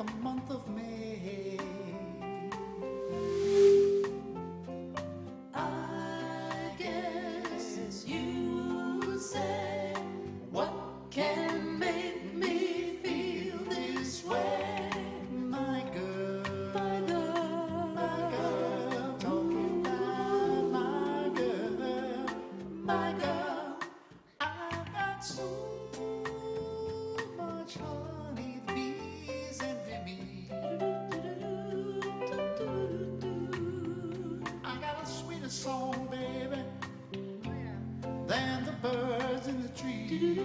the month of May. I guess you say, what can make me feel this way? My girl, my girl, my girl, talking about my girl. I've got so much honey, bees envy me. I got a sweeter song, baby, than the birds in the trees.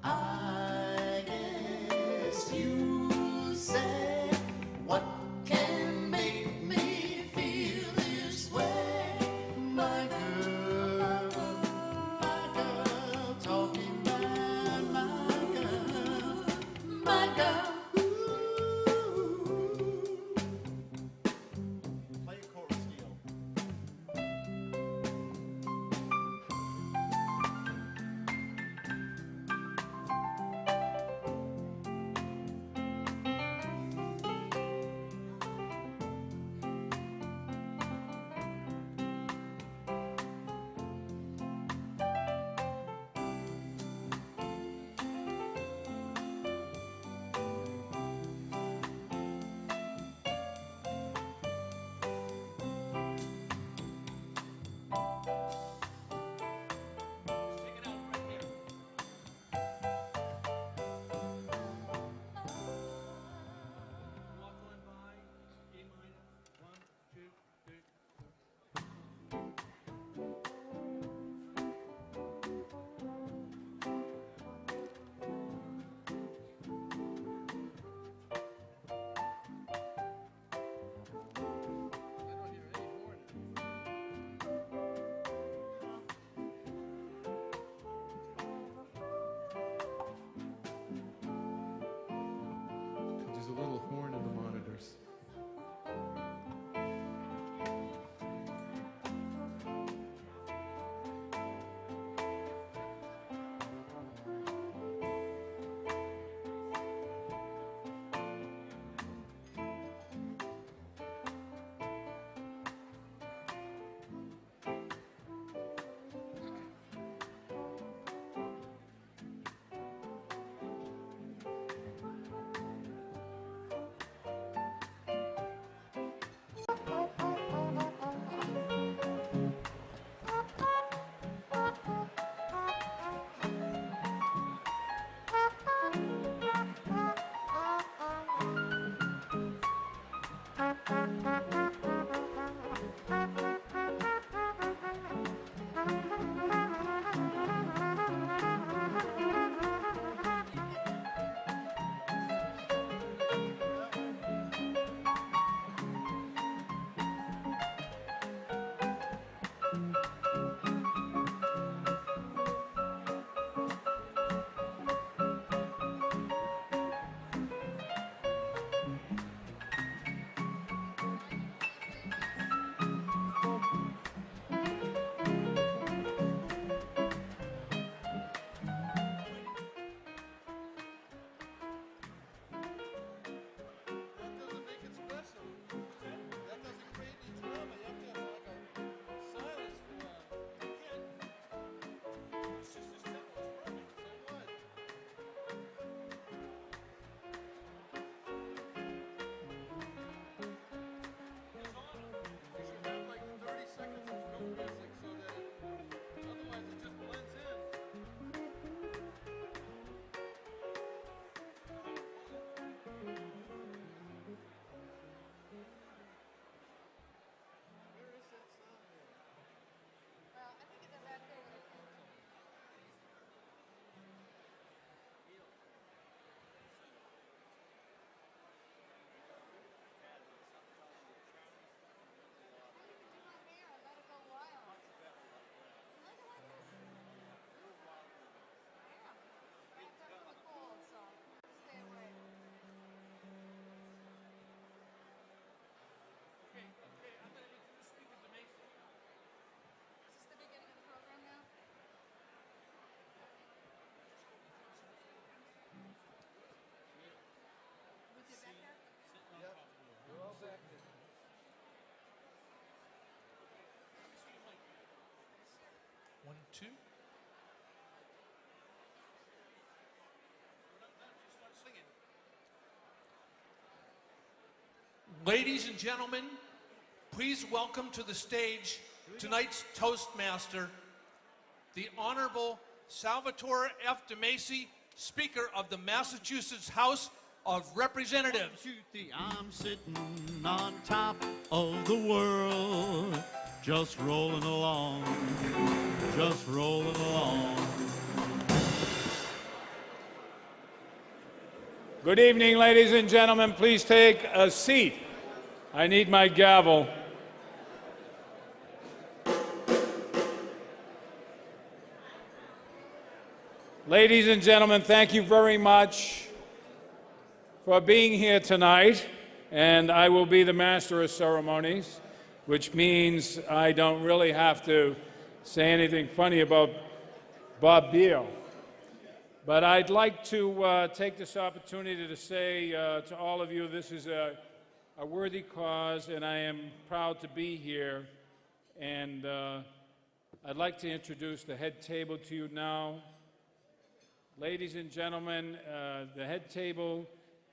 I guess you say, what can make me feel this way? My girl, talking about my girl. Ooh. Play a chorus, Neil. There's a little horn in the monitors. two. Ladies and gentlemen, please welcome to the stage tonight's Toastmaster, the Honorable Salvatore F. DeMacy, Speaker of the Massachusetts House of Representatives. I'm sitting on top of the world, just rolling along, just rolling along. Good evening, ladies and gentlemen. Please take a seat. I need my gavel. Ladies and gentlemen, thank you very much for being here tonight. And I will be the master of ceremonies, which means I don't really have to say anything funny about Bob Beal. But I'd like to take this opportunity to say to all of you, this is a worthy cause, and I am proud to be here. And I'd like to introduce the head table to you now. Ladies and gentlemen, the head table.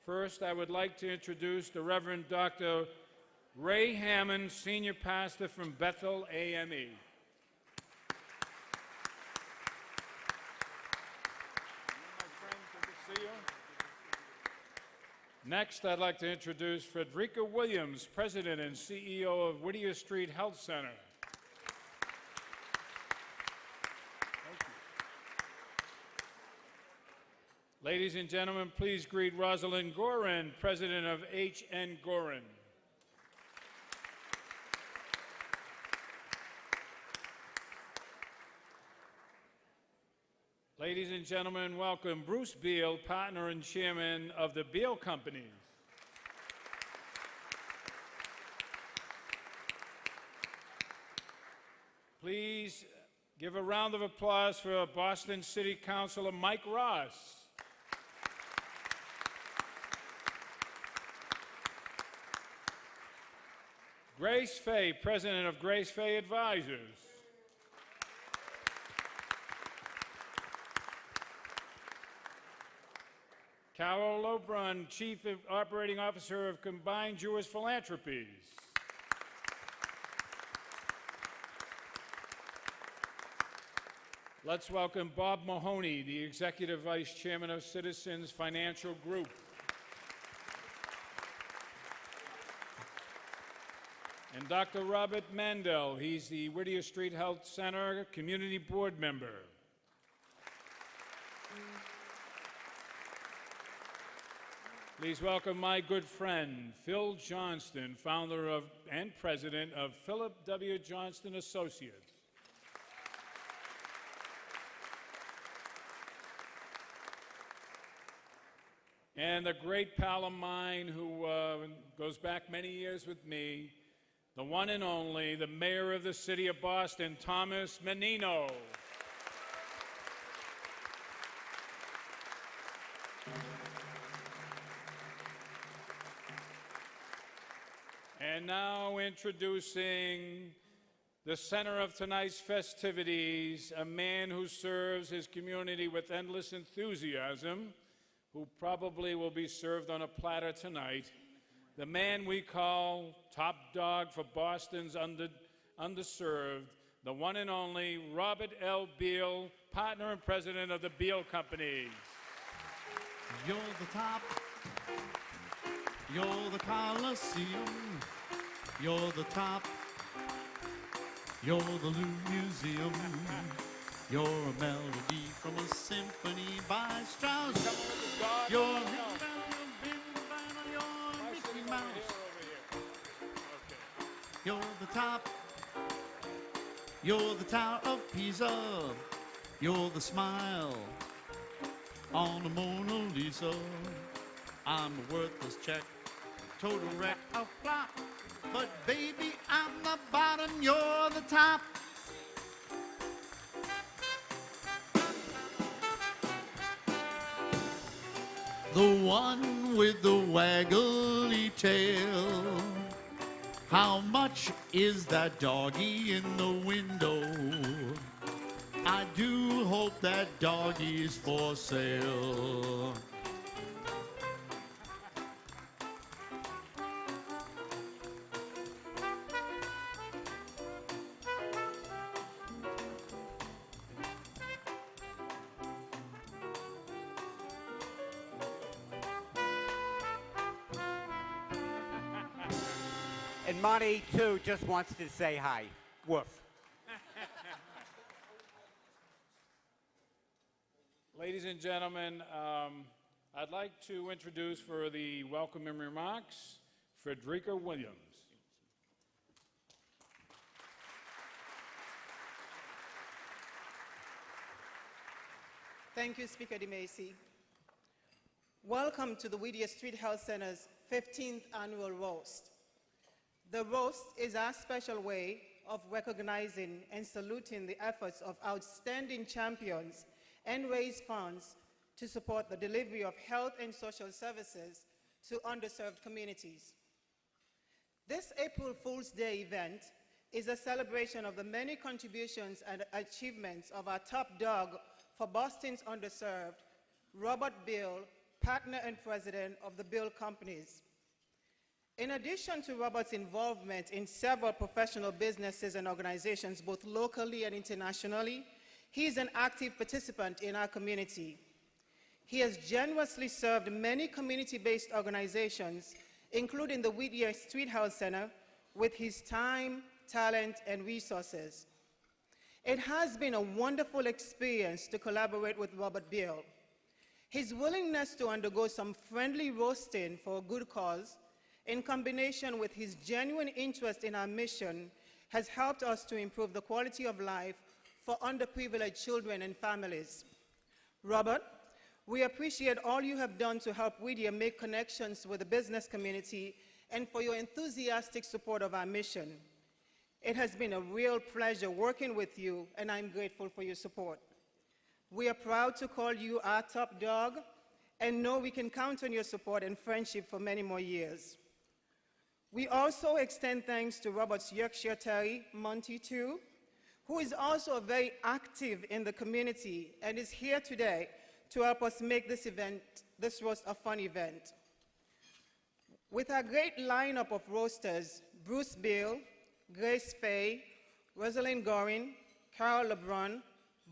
First, I would like to introduce the Reverend Dr. Ray Hammond, Senior Pastor from Bethel AME. Next, I'd like to introduce Frederica Williams, President and CEO of Whittier Street Health Center. Ladies and gentlemen, please greet Rosalind Gorin, President of H.N. Gorin. Ladies and gentlemen, welcome Bruce Beal, partner and chairman of the Beal Company. Please give a round of applause for Boston City Councilor Mike Ross. Grace Fay, President of Grace Fay Advisors. Carol Lobrun, Chief Operating Officer of Combined Jewish Philanthropies. Let's welcome Bob Mahoney, the Executive Vice Chairman of Citizens Financial Group. And Dr. Robert Mandel, he's the Whittier Street Health Center Community Board Member. Please welcome my good friend, Phil Johnston, founder of and president of Philip W. Johnston Associates. And a great pal of mine who goes back many years with me, the one and only, the mayor of the city of Boston, Thomas Menino. And now introducing the center of tonight's festivities, a man who serves his community with endless enthusiasm, who probably will be served on a platter tonight, the man we call top dog for Boston's underserved, the one and only Robert L. Beal, partner and president of the Beal Company. You're the top, you're the Coliseum, you're the top, you're the Louvre Museum, you're a melody from a symphony by Strauss, you're Mickey Mouse, you're the top, you're the Tower of Pisa, you're the smile on the Mona Lisa. I'm a worthless check, total wreck, a flop. But baby, I'm the bottom, you're the top. The one with the waggly tail. How much is that doggy in the window? I do hope that doggy's for sale. And Monty, too, just wants to say hi. Woof. Ladies and gentlemen, I'd like to introduce for the welcoming remarks, Frederica Williams. Thank you, Speaker DeMacy. Welcome to the Whittier Street Health Center's 15th annual roast. The roast is our special way of recognizing and saluting the efforts of outstanding champions and raise funds to support the delivery of health and social services to underserved communities. This April Fool's Day event is a celebration of the many contributions and achievements of our top dog for Boston's underserved, Robert Beal, partner and president of the Beal Companies. In addition to Robert's involvement in several professional businesses and organizations, both locally and internationally, he is an active participant in our community. He has generously served many community-based organizations, including the Whittier Street Health Center, with his time, talent, and resources. It has been a wonderful experience to collaborate with Robert Beal. His willingness to undergo some friendly roasting for a good cause, in combination with his genuine interest in our mission, has helped us to improve the quality of life for underprivileged children and families. Robert, we appreciate all you have done to help Whittier make connections with the business community and for your enthusiastic support of our mission. It has been a real pleasure working with you, and I'm grateful for your support. We are proud to call you our top dog and know we can count on your support and friendship for many more years. We also extend thanks to Robert's Yorkshire Terrier, Monty too, who is also very active in the community and is here today to help us make this roast a fun event. With our great lineup of roasters, Bruce Beal, Grace Fay, Rosalind Gorin, Carol LeBrun,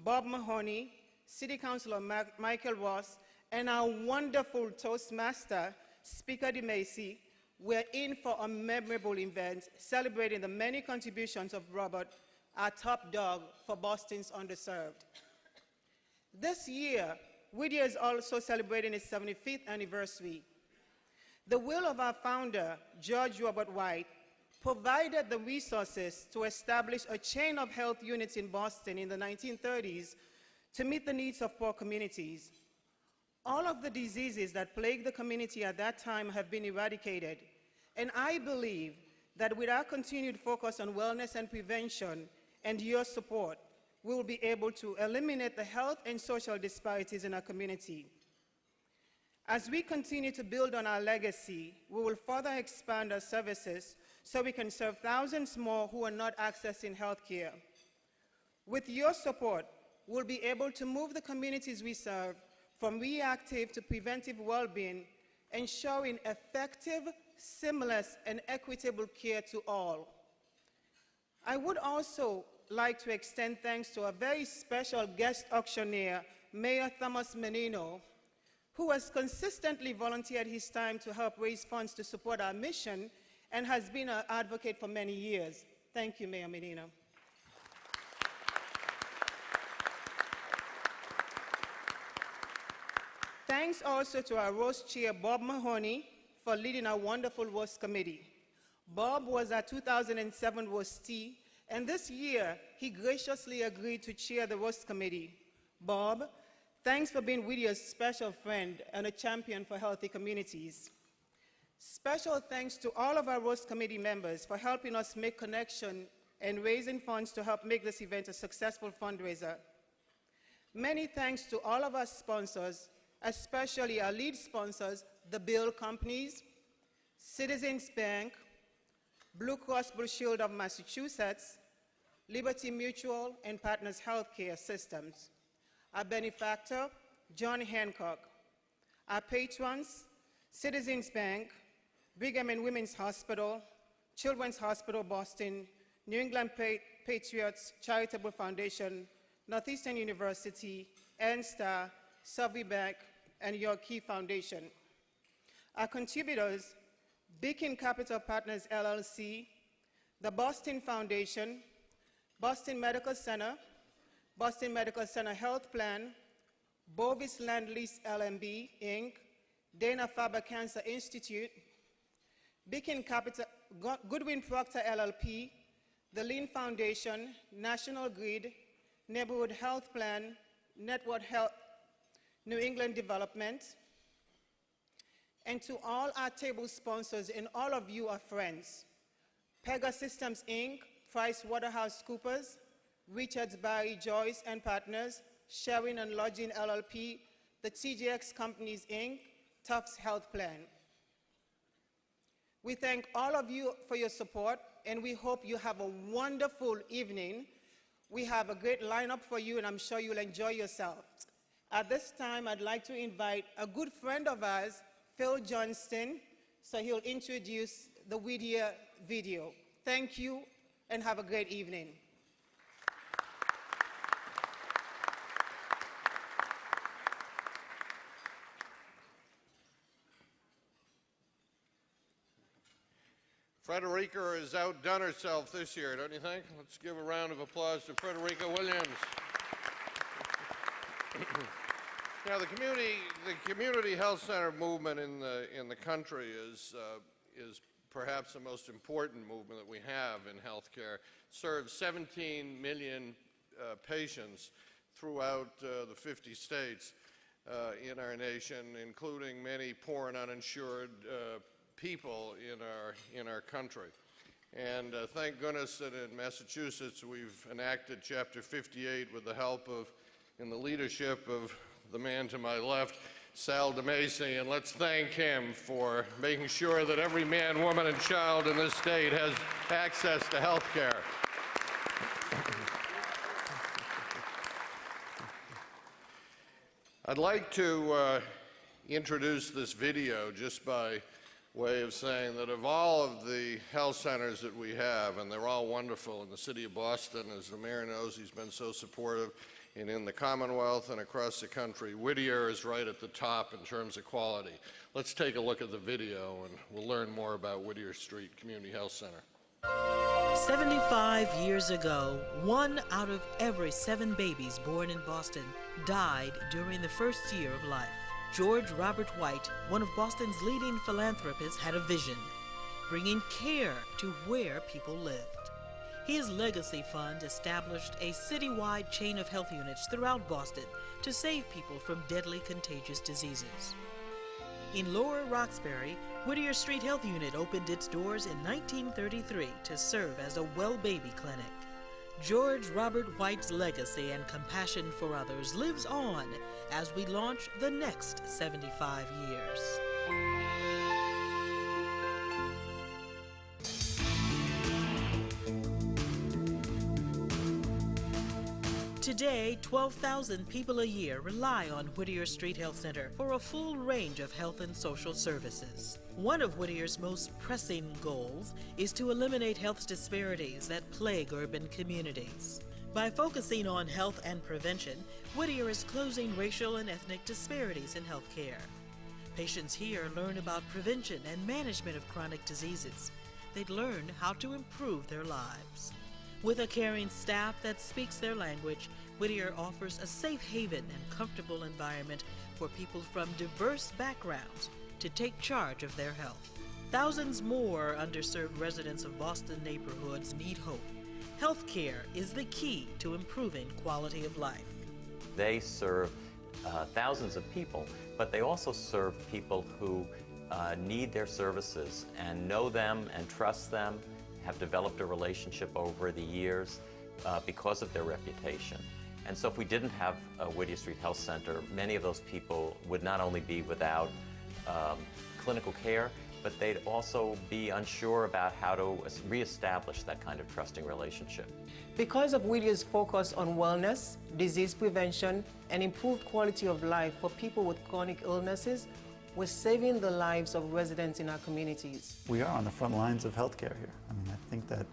Bob Mahoney, City Councilor Michael Ross, and our wonderful Toastmaster, Speaker DeMacy, we're in for a memorable event celebrating the many contributions of Robert, our top dog for Boston's underserved. This year, Whittier is also celebrating its 75th anniversary. The will of our founder, George Robert White, provided the resources to establish a chain of health units in Boston in the 1930s to meet the needs of poor communities. All of the diseases that plagued the community at that time have been eradicated, and I believe that with our continued focus on wellness and prevention and your support, we will be able to eliminate the health and social disparities in our community. As we continue to build on our legacy, we will further expand our services so we can serve thousands more who are not accessing health care. With your support, we'll be able to move the communities we serve from reactive to preventive well-being, ensuring effective, seamless, and equitable care to all. I would also like to extend thanks to a very special guest auctioneer, Mayor Thomas Menino, who has consistently volunteered his time to help raise funds to support our mission and has been an advocate for many years. Thank you, Mayor Menino. Thanks also to our roast chair, Bob Mahoney, for leading our wonderful roast committee. Bob was our 2007 roastee, and this year, he graciously agreed to chair the roast committee. Bob, thanks for being Whittier's special friend and a champion for healthy communities. Special thanks to all of our roast committee members for helping us make connection and raising funds to help make this event a successful fundraiser. Many thanks to all of our sponsors, especially our lead sponsors, the Beal Companies, Citizens Bank, Blue Cross Blue Shield of Massachusetts, Liberty Mutual and Partners Healthcare Systems. Our benefactor, John Hancock. Our patrons, Citizens Bank, Brigham and Women's Hospital, Children's Hospital Boston, New England Patriots Charitable Foundation, Northeastern University, NSTAR, Savoy Bank, and Your Key Foundation. Our contributors, Beacon Capital Partners LLC, the Boston Foundation, Boston Medical Center, Boston Medical Center Health Plan, Bovis Land Lease LMB, Inc., Dana-Farber Cancer Institute, Beacon Capital, Goodwin Procter LLP, the Lean Foundation, National Grid, Neighborhood Health Plan, Network Health, New England Development, and to all our table sponsors and all of you are friends, Pega Systems Inc., PricewaterhouseCoopers, Richards Barry Joyce and Partners, Sharing and Lodging LLP, the TJX Companies Inc., Tufts Health Plan. We thank all of you for your support, and we hope you have a wonderful evening. We have a great lineup for you, and I'm sure you'll enjoy yourselves. At this time, I'd like to invite a good friend of ours, Phil Johnston, so he'll introduce the Whittier video. Thank you, and have a great evening. Frederica has outdone herself this year, don't you think? Let's give a round of applause to Frederica Williams. Now, the community health center movement in the country is perhaps the most important movement that we have in healthcare. Serves 17 million patients throughout the 50 states in our nation, including many poor and uninsured people in our country. And thank goodness that in Massachusetts we've enacted Chapter 58 with the help of, and the leadership of the man to my left, Sal DeMacy, and let's thank him for making sure that every man, woman, and child in this state has access to health care. I'd like to introduce this video just by way of saying that of all of the health centers that we have, and they're all wonderful in the city of Boston, as the mayor knows, he's been so supportive, and in the Commonwealth and across the country, Whittier is right at the top in terms of quality. Let's take a look at the video and we'll learn more about Whittier Street Community Health Center. 75 years ago, 1 out of every 7 babies born in Boston died during the first year of life. George Robert White, one of Boston's leading philanthropists, had a vision, bringing care to where people lived. His legacy fund established a citywide chain of health units throughout Boston to save people from deadly contagious diseases. In Lower Roxbury, Whittier Street Health Unit opened its doors in 1933 to serve as a well baby clinic. George Robert White's legacy and compassion for others lives on as we launch the next 75 years. Today, 12,000 people a year rely on Whittier Street Health Center for a full range of health and social services. One of Whittier's most pressing goals is to eliminate health disparities that plague urban communities. By focusing on health and prevention, Whittier is closing racial and ethnic disparities in health care. Patients here learn about prevention and management of chronic diseases. They'd learn how to improve their lives. With a caring staff that speaks their language, Whittier offers a safe haven and comfortable environment for people from diverse backgrounds to take charge of their health. Thousands more underserved residents of Boston neighborhoods need hope. Healthcare is the key to improving quality of life. They serve thousands of people, but they also serve people who need their services and know them and trust them, have developed a relationship over the years because of their reputation. And so if we didn't have a Whittier Street Health Center, many of those people would not only be without clinical care, but they'd also be unsure about how to reestablish that kind of trusting relationship. Because of Whittier's focus on wellness, disease prevention, and improved quality of life for people with chronic illnesses, we're saving the lives of residents in our communities. We are on the front lines of healthcare here. I mean, I think that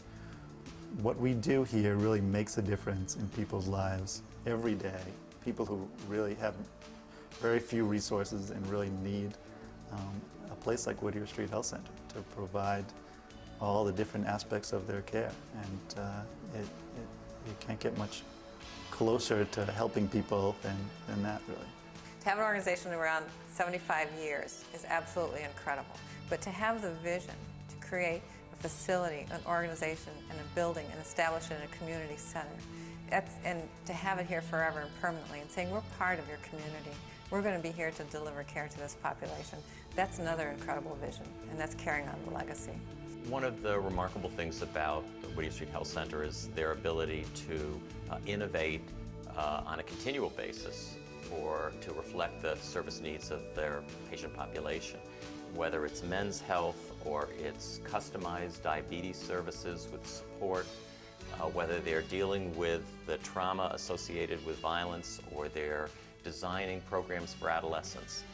what we do here really makes a difference in people's lives every day. People who really have very few resources and really need a place like Whittier Street Health Center to provide all the different aspects of their care. And you can't get much closer to helping people than that, really. To have an organization around 75 years is absolutely incredible. But to have the vision to create a facility, an organization, and a building, and establish it in a community center, and to have it here forever and permanently, and saying we're part of your community, we're going to be here to deliver care to this population, that's another incredible vision, and that's carrying on the legacy. One of the remarkable things about the Whittier Street Health Center is their ability to innovate on a continual basis to reflect the service needs of their patient population. Whether it's men's health or it's customized diabetes services with support, whether they're dealing with the trauma associated with violence or they're designing programs for adolescents,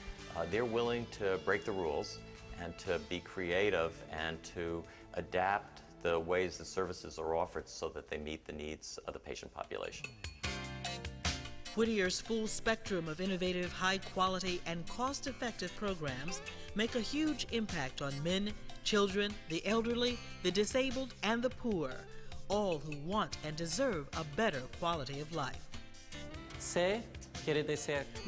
they're willing to break the rules and to be creative and to adapt the ways the services are offered so that they meet the needs of the patient population. Whittier's full spectrum of innovative, high-quality, and cost-effective programs make a huge impact on men, children, the elderly, the disabled, and the poor, all who want and deserve a better quality of life.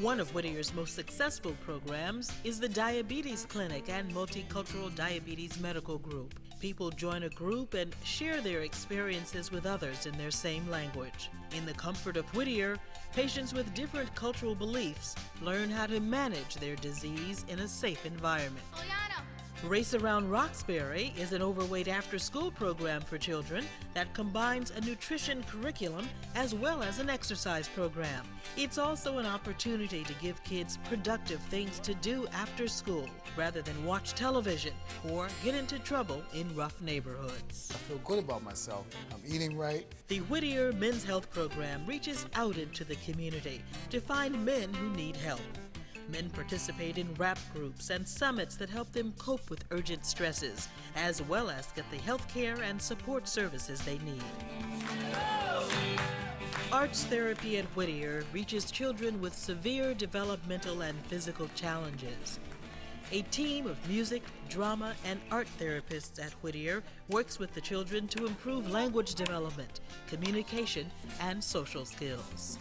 One of Whittier's most successful programs is the Diabetes Clinic and Multicultural Diabetes Medical Group. People join a group and share their experiences with others in their same language. In the comfort of Whittier, patients with different cultural beliefs learn how to manage their disease in a safe environment. Race Around Roxbury is an overweight after-school program for children that combines a nutrition curriculum as well as an exercise program. It's also an opportunity to give kids productive things to do after school rather than watch television or get into trouble in rough neighborhoods. I feel good about myself. I'm eating right. The Whittier Men's Health Program reaches out into the community to find men who need help. Men participate in rap groups and summits that help them cope with urgent stresses, as well as get the health care and support services they need. Arts therapy at Whittier reaches children with severe developmental and physical challenges. A team of music, drama, and art therapists at Whittier works with the children to improve language development, communication, and social skills.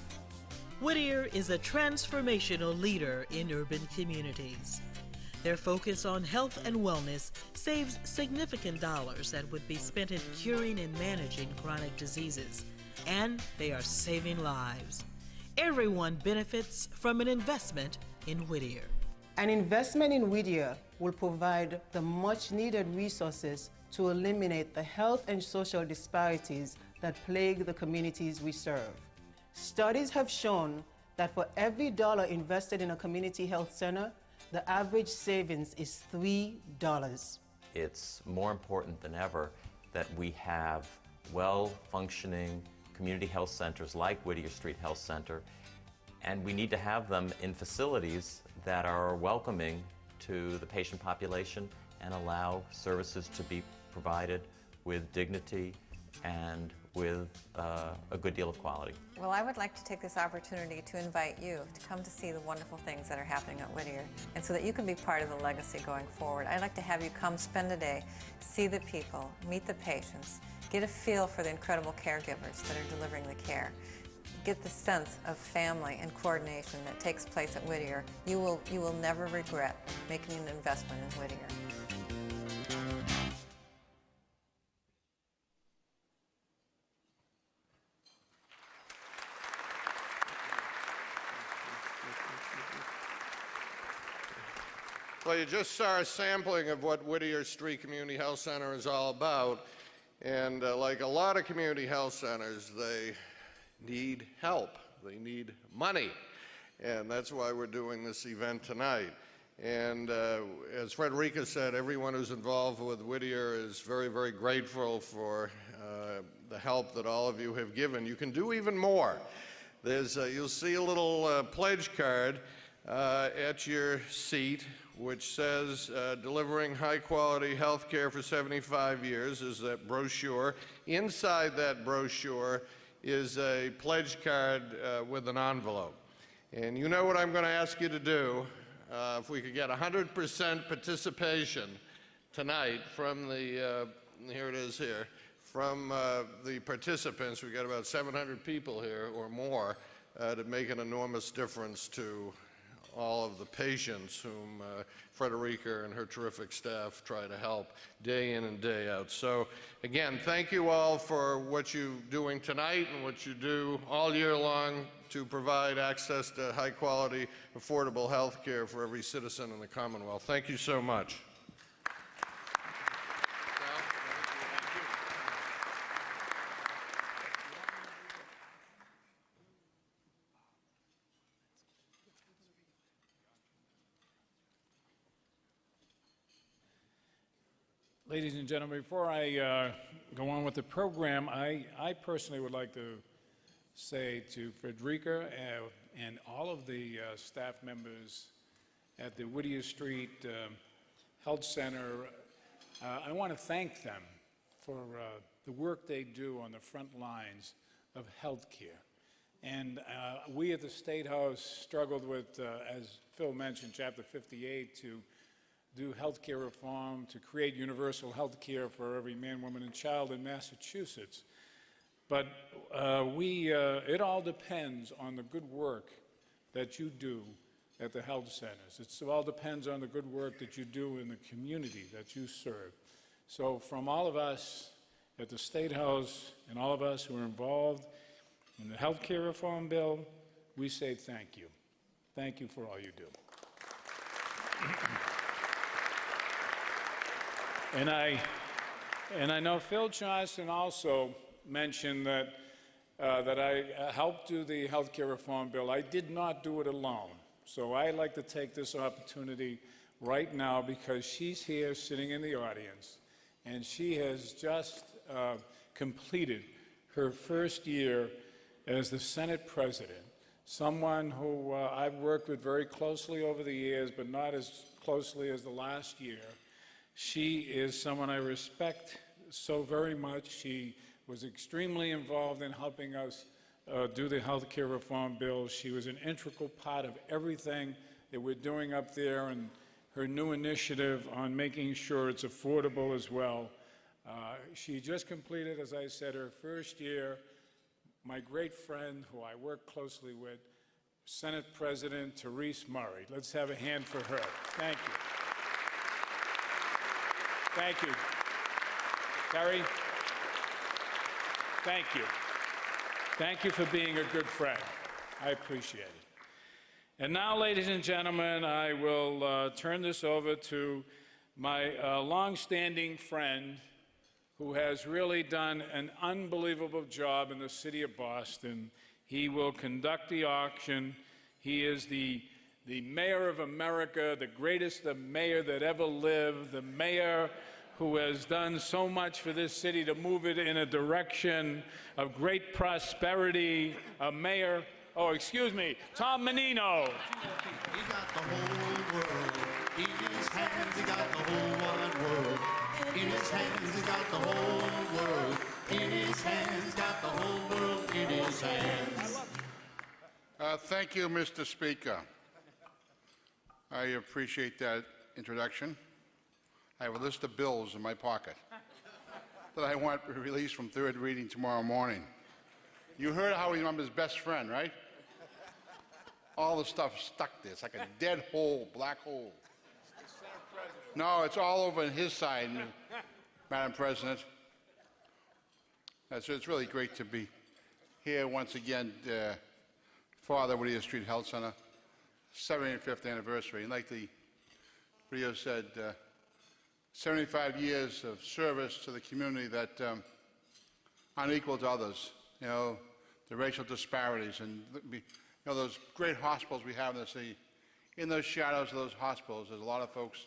Whittier is a transformational leader in urban communities. Their focus on health and wellness saves significant dollars that would be spent in curing and managing chronic diseases. And they are saving lives. Everyone benefits from an investment in Whittier. An investment in Whittier will provide the much-needed resources to eliminate the health and social disparities that plague the communities we serve. Studies have shown that for every dollar invested in a community health center, the average savings is $3. It's more important than ever that we have well-functioning community health centers like Whittier Street Health Center, and we need to have them in facilities that are welcoming to the patient population and allow services to be provided with dignity and with a good deal of quality. Well, I would like to take this opportunity to invite you to come to see the wonderful things that are happening at Whittier, and so that you can be part of the legacy going forward. I'd like to have you come spend a day, see the people, meet the patients, get a feel for the incredible caregivers that are delivering the care. Get the sense of family and coordination that takes place at Whittier. You will never regret making an investment in Whittier. Well, you just saw a sampling of what Whittier Street Community Health Center is all about. And like a lot of community health centers, they need help. They need money. And that's why we're doing this event tonight. And as Frederica said, everyone who's involved with Whittier is very, very grateful for the help that all of you have given. You can do even more. You'll see a little pledge card at your seat which says delivering high-quality health care for 75 years is that brochure. Inside that brochure is a pledge card with an envelope. And you know what I'm going to ask you to do. If we could get 100% participation tonight from the, here it is here, from the participants, we've got about 700 people here or more, to make an enormous difference to all of the patients whom Frederica and her terrific staff try to help day in and day out. So again, thank you all for what you're doing tonight and what you do all year long to provide access to high quality, affordable health care for every citizen in the Commonwealth. Thank you so much. Ladies and gentlemen, before I go on with the program, I personally would like to say to Frederica and all of the staff members at the Whittier Street Health Center, I want to thank them for the work they do on the front lines of health care. And we at the State House struggled with, as Phil mentioned, Chapter 58, to do health care reform, to create universal health care for every man, woman, and child in Massachusetts. But it all depends on the good work that you do at the health centers. It all depends on the good work that you do in the community that you serve. So from all of us at the State House and all of us who are involved in the health care reform bill, we say thank you. Thank you for all you do. And I know Phil Johnson also mentioned that I helped do the health care reform bill. I did not do it alone. So I'd like to take this opportunity right now because she's here sitting in the audience and she has just completed her first year as the Senate President, someone who I've worked with very closely over the years, but not as closely as the last year. She is someone I respect so very much. She was extremely involved in helping us do the health care reform bill. She was an integral part of everything that we're doing up there and her new initiative on making sure it's affordable as well. She just completed, as I said, her first year. My great friend, who I work closely with, Senate President Therese Murray. Let's have a hand for her. Thank you. Thank you. Terry, thank you. Thank you for being a good friend. I appreciate it. And now, ladies and gentlemen, I will turn this over to my longstanding friend who has really done an unbelievable job in the city of Boston. He will conduct the auction. He is the mayor of America, the greatest mayor that ever lived, the mayor who has done so much for this city to move it in a direction of great prosperity, a mayor, Tom Menino. He got the whole world in his hands, he got the whole wide world in his hands, he got the whole world in his hands, got the whole world in his hands. Thank you, Mr. Speaker. I appreciate that introduction. I have a list of bills in my pocket that I want released from third reading tomorrow morning. You heard how I'm his best friend, right? All the stuff stuck there. It's like a dead hole, black hole. No, it's all over on his side, Madam President. So it's really great to be here once again for the Whittier Street Health Center 75th anniversary. And like the video said, 75 years of service to the community that unequal to others. You know, the racial disparities and those great hospitals we have in the city. in those shadows of those hospitals, there's a lot of folks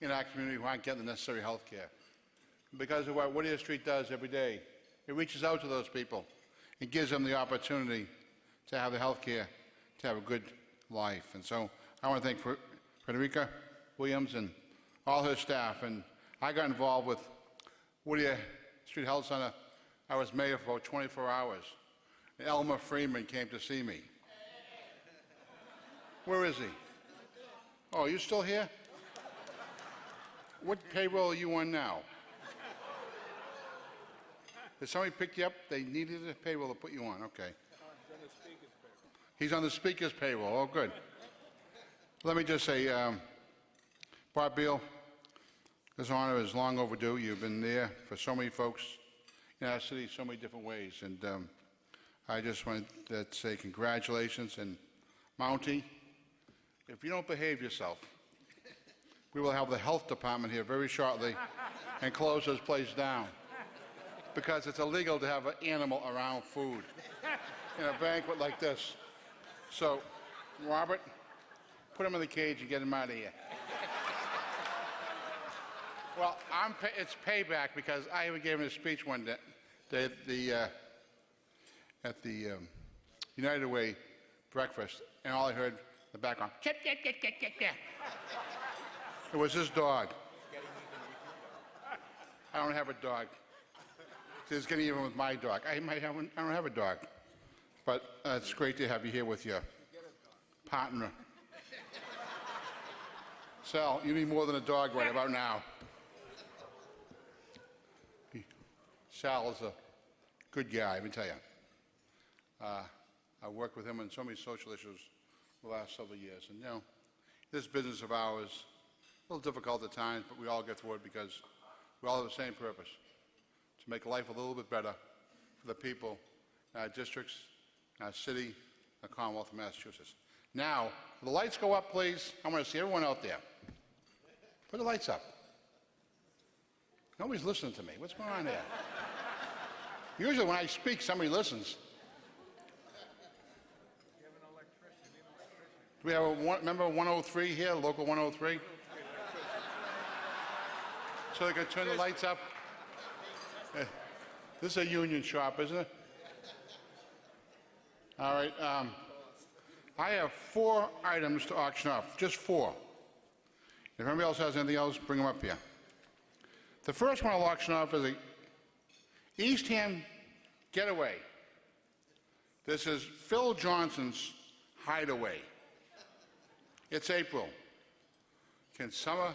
in our community who aren't getting the necessary health care. Because of what Whittier Street does every day, it reaches out to those people and gives them the opportunity to have the health care, to have a good life. And so I want to thank Frederica Williams and all her staff. And I got involved with Whittier Street Health Center. I was mayor for about 24 hours. And Elmer Freeman came to see me. Where is he? Oh, you still here? What payroll are you on now? Did somebody pick you up? They needed a payroll to put you on. Okay. He's on the speaker's payroll. Oh, good. Let me just say, Bob Beal, this honor is long overdue. You've been there for so many folks in our city, so many different ways. And I just want to say congratulations. And Mountie, if you don't behave yourself, we will have the health department here very shortly and close this place down, because it's illegal to have an animal around food in a banquet like this. So, Robert, put him in the cage and get him out of here. Well, it's payback, because I even gave him a speech one day at the United Way breakfast, and all I heard in the background, kit, kit, kit, kit, kit, kit. It was his dog. I don't have a dog. It's getting even with my dog. I don't have a dog. But it's great to have you here with your partner. Sal, you need more than a dog right about now. Sal is a good guy, let me tell you. I worked with him on so many social issues the last several years. And, you know, this business of ours, a little difficult at times, but we all get through it because we all have the same purpose, to make life a little bit better for the people in our districts, our city, the Commonwealth of Massachusetts. Now, the lights go up, please. I want to see everyone out there. Put the lights up. Nobody's listening to me. What's going on there? Usually when I speak, somebody listens. Do we have a member 103 here, local 103? So they can turn the lights up. This is a union shop, isn't it? All right. I have 4 items to auction off, just 4. If anybody else has anything else, bring them up here. The first one I'll auction off is a Eastham Getaway. This is Phil Johnson's Hideaway. It's April. Can summer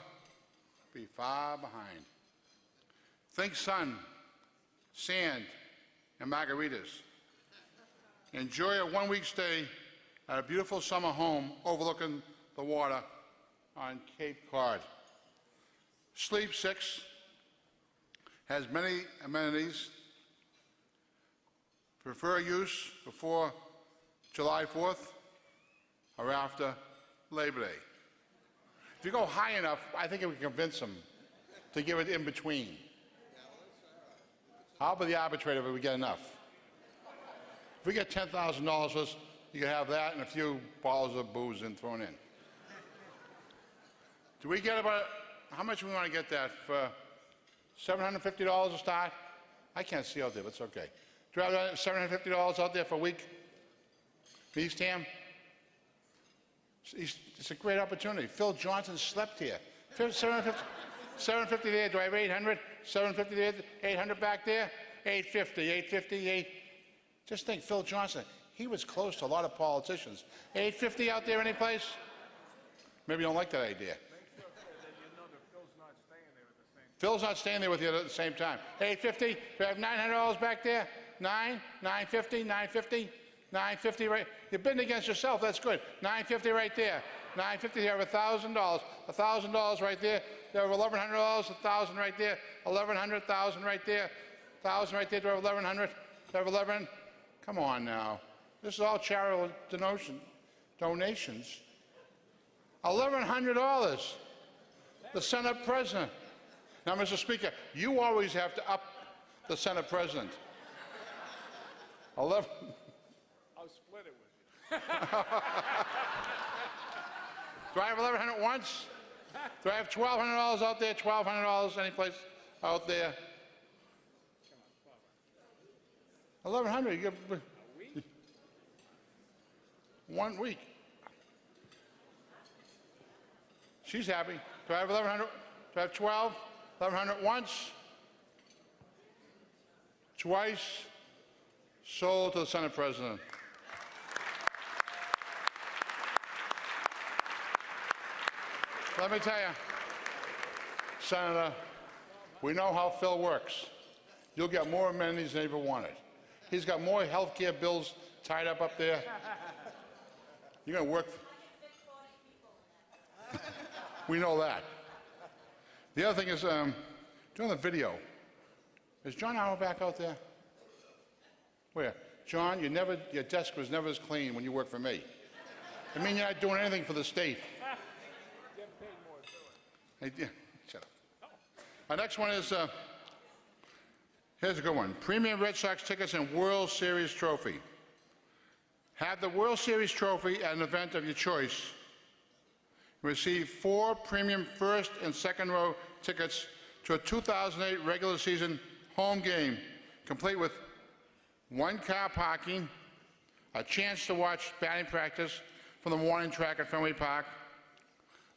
be far behind? Think sun, sand, and margaritas. Enjoy a one-week stay at a beautiful summer home overlooking the water on Cape Cod. Sleep 6 has many amenities. Prefer use before July 4th or after Labor Day. If you go high enough, I think we can convince them to give it in between. I'll be the arbitrator if we get enough. If we get $10,000 for this, you can have that and a few bottles of booze thrown in. Do we get about, how much do we want to get that for? $750 a start? I can't see out there, but it's okay. Do we have $750 out there for a week? Eastham? It's a great opportunity. Phil Johnson slept here. $750 there. Do I have 800? $750 there, 800 back there? 850, 850, Just think, Phil Johnson, he was close to a lot of politicians. 850 out there any place? Maybe you don't like that idea. Phil's not staying there with you at the same time. 850, do I have $900 back there? 950, 950, 950 right. You're bidding against yourself, that's good. 950 right there. 950, you have $1,000. $1,000 right there. You have $1,100, 1,000 right there. 1,100, 1,000 right there. 1,000 right there. Do I have 1,100? Do I have 11? Come on now. This is all charitable donations. $1,100. The Senate President. Now, Mr. Speaker, you always have to up the Senate President. 11. I'll split it with you. Do I have 1,100 once? Do I have $1,200 out there? $1,200 anyplace out there? 1,100. You get 1 week. She's happy. Do I have 1,100? Do I have 12? 1,100 once? Twice? Sold to the Senate President. Let me tell you, Senator, we know how Phil works. You'll get more amenities than he ever wanted. He's got more health care bills tied up there. You're going to work. We know that. The other thing is, doing the video. Is John Auerbach out there? Where? John, your desk was never as clean when you worked for me. I mean, you're not doing anything for the state. Hey, yeah, shut up. Our next one is, here's a good one. Premium Red Sox tickets and World Series trophy. Have the World Series trophy at an event of your choice. Receive 4 premium first and second row tickets to a 2008 regular season home game, complete with 1 car parking, a chance to watch batting practice from the morning track at Fenway Park,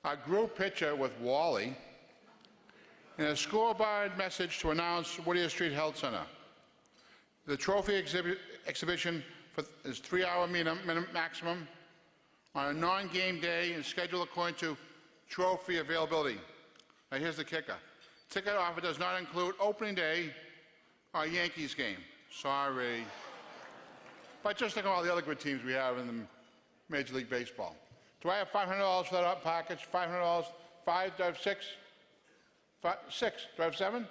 a group picture with Wally, and a scoreboard message to announce Whittier Street Health Center. The trophy exhibition is 3-hour maximum on a non-game day and scheduled according to trophy availability. Now here's the kicker. Ticket offer does not include opening day or Yankees game. Sorry. But just think of all the other good teams we have in the Major League Baseball. Do I have $500 for that package? $500? 5? Do I have 6? 6. Do I have 7?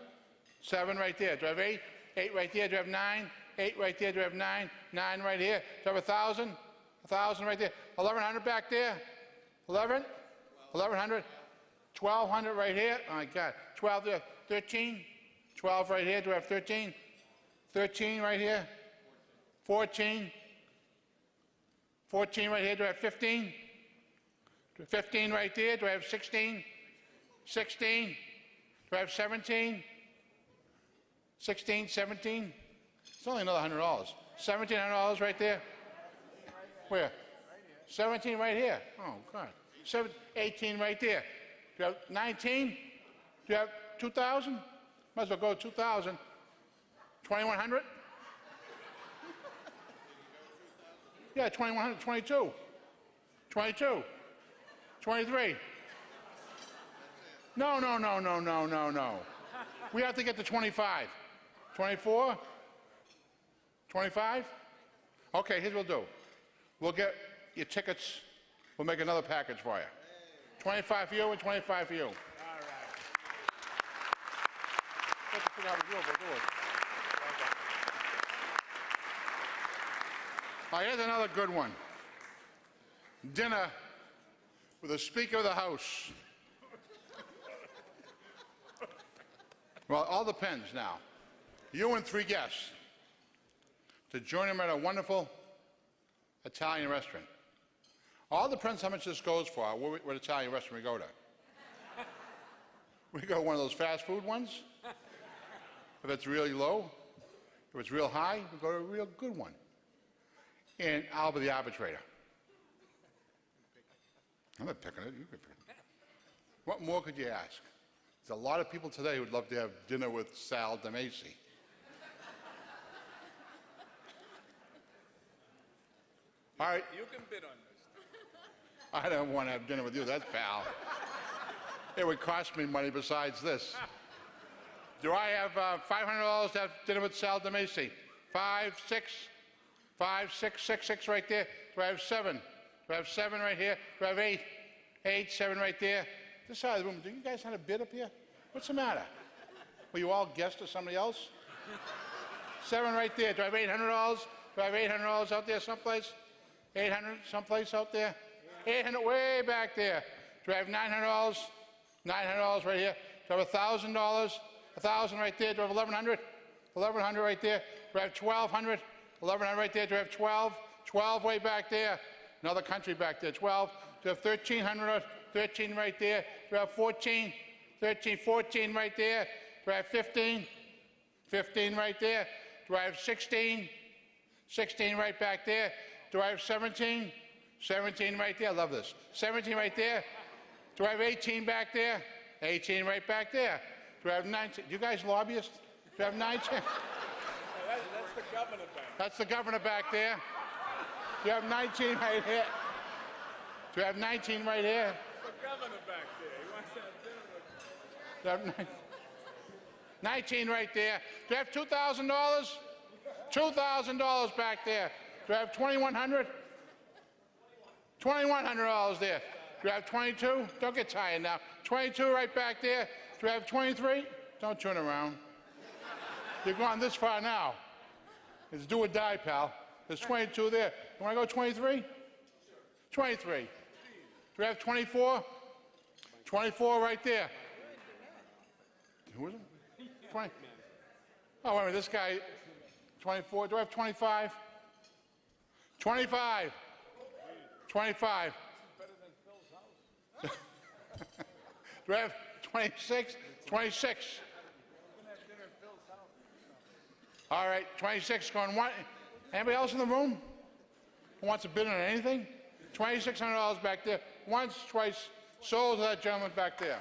7 right there. Do I have 8? 8 right there. Do I have 9? 8 right there. Do I have 9? 9 right here. Do I have 1,000? 1,000 right there. 1,100 back there. 11? 1,100? 1,200 right here. Oh my God. 12 there. 13? 12 right here. Do I have 13? 13 right here. 14? 14 right here. Do I have 15? 15 right there. Do I have 16? 16? Do I have 17? 16, 17? It's only another $100. $1,700 right there. Where? 17 right here. Oh, God. 18 right there. Do you have 19? Do you have 2,000? Might as well go 2,000. 2,100? Yeah, 2,100, 22. 22. 23. No. We have to get to 25. 24? 25? Okay, here's what we'll do. We'll get your tickets. We'll make another package for you. 25 for you and 25 for you. All right. Let's figure out how to do it. We'll do it. All right, here's another good one. Dinner with the Speaker of the House. Well, it all depends now. You and 3 guests to join him at a wonderful Italian restaurant. All depends how much this goes for, what Italian restaurant we go to. We go to one of those fast food ones. If it's really low, if it's real high, we go to a real good one. And I'll be the arbitrator. I'm not picking it, you can pick it. What more could you ask? There's a lot of people today who would love to have dinner with Sal DeMacy. All right. You can bid on this. I don't want to have dinner with you, that's pal. It would cost me money besides this. Do I have $500 to have dinner with Sal DeMacy? 5, 6, 5, 6, 6, 6 right there. Do I have 7? Do I have 7 right here? Do I have 8? 8, 7 right there. This side of the room, do you guys have a bid up here? What's the matter? Were you all guests of somebody else? 7 right there. Do I have $800? Do I have $800 out there someplace? 800 someplace out there? 800 way back there. Do I have $900? $900 right here. Do I have $1,000? $1,000 right there. Do I have $1,100? $1,100 right there. Do I have $1,200? $1,100 right there. Do I have 12? 12 way back there. Another country back there. 12. Do I have 1,300? 13 right there. Do I have 14? 13, 14 right there. Do I have 15? 15 right there. Do I have 16? 16 right back there. Do I have 17? 17 right there. I love this. 17 right there. Do I have 18 back there? 18 right back there. Do I have 19? You guys lobbyists? Do I have 19? That's the governor back. That's the governor back there. Do you have 19 right here? Do you have 19 right here? The governor back there. He wants to have dinner with Do you have 19 right there? Do you have $2,000? $2,000 back there. Do I have 2,100? $2,100 there. Do I have 22? Don't get tired now. 22 right back there. Do I have 23? Don't turn around. You've gone this far now. It's do or die, pal. There's 22 there. You want to go 23? 23. Do I have 24? 24 right there. Who is it? 20. Oh, wait a minute. This guy, 24. Do I have 25? 25. 25. Do I have 26? 26. All right, 26 going one. Anybody else in the room who wants to bid on anything? $2,600 back there. Once, twice, sold to that gentleman back there.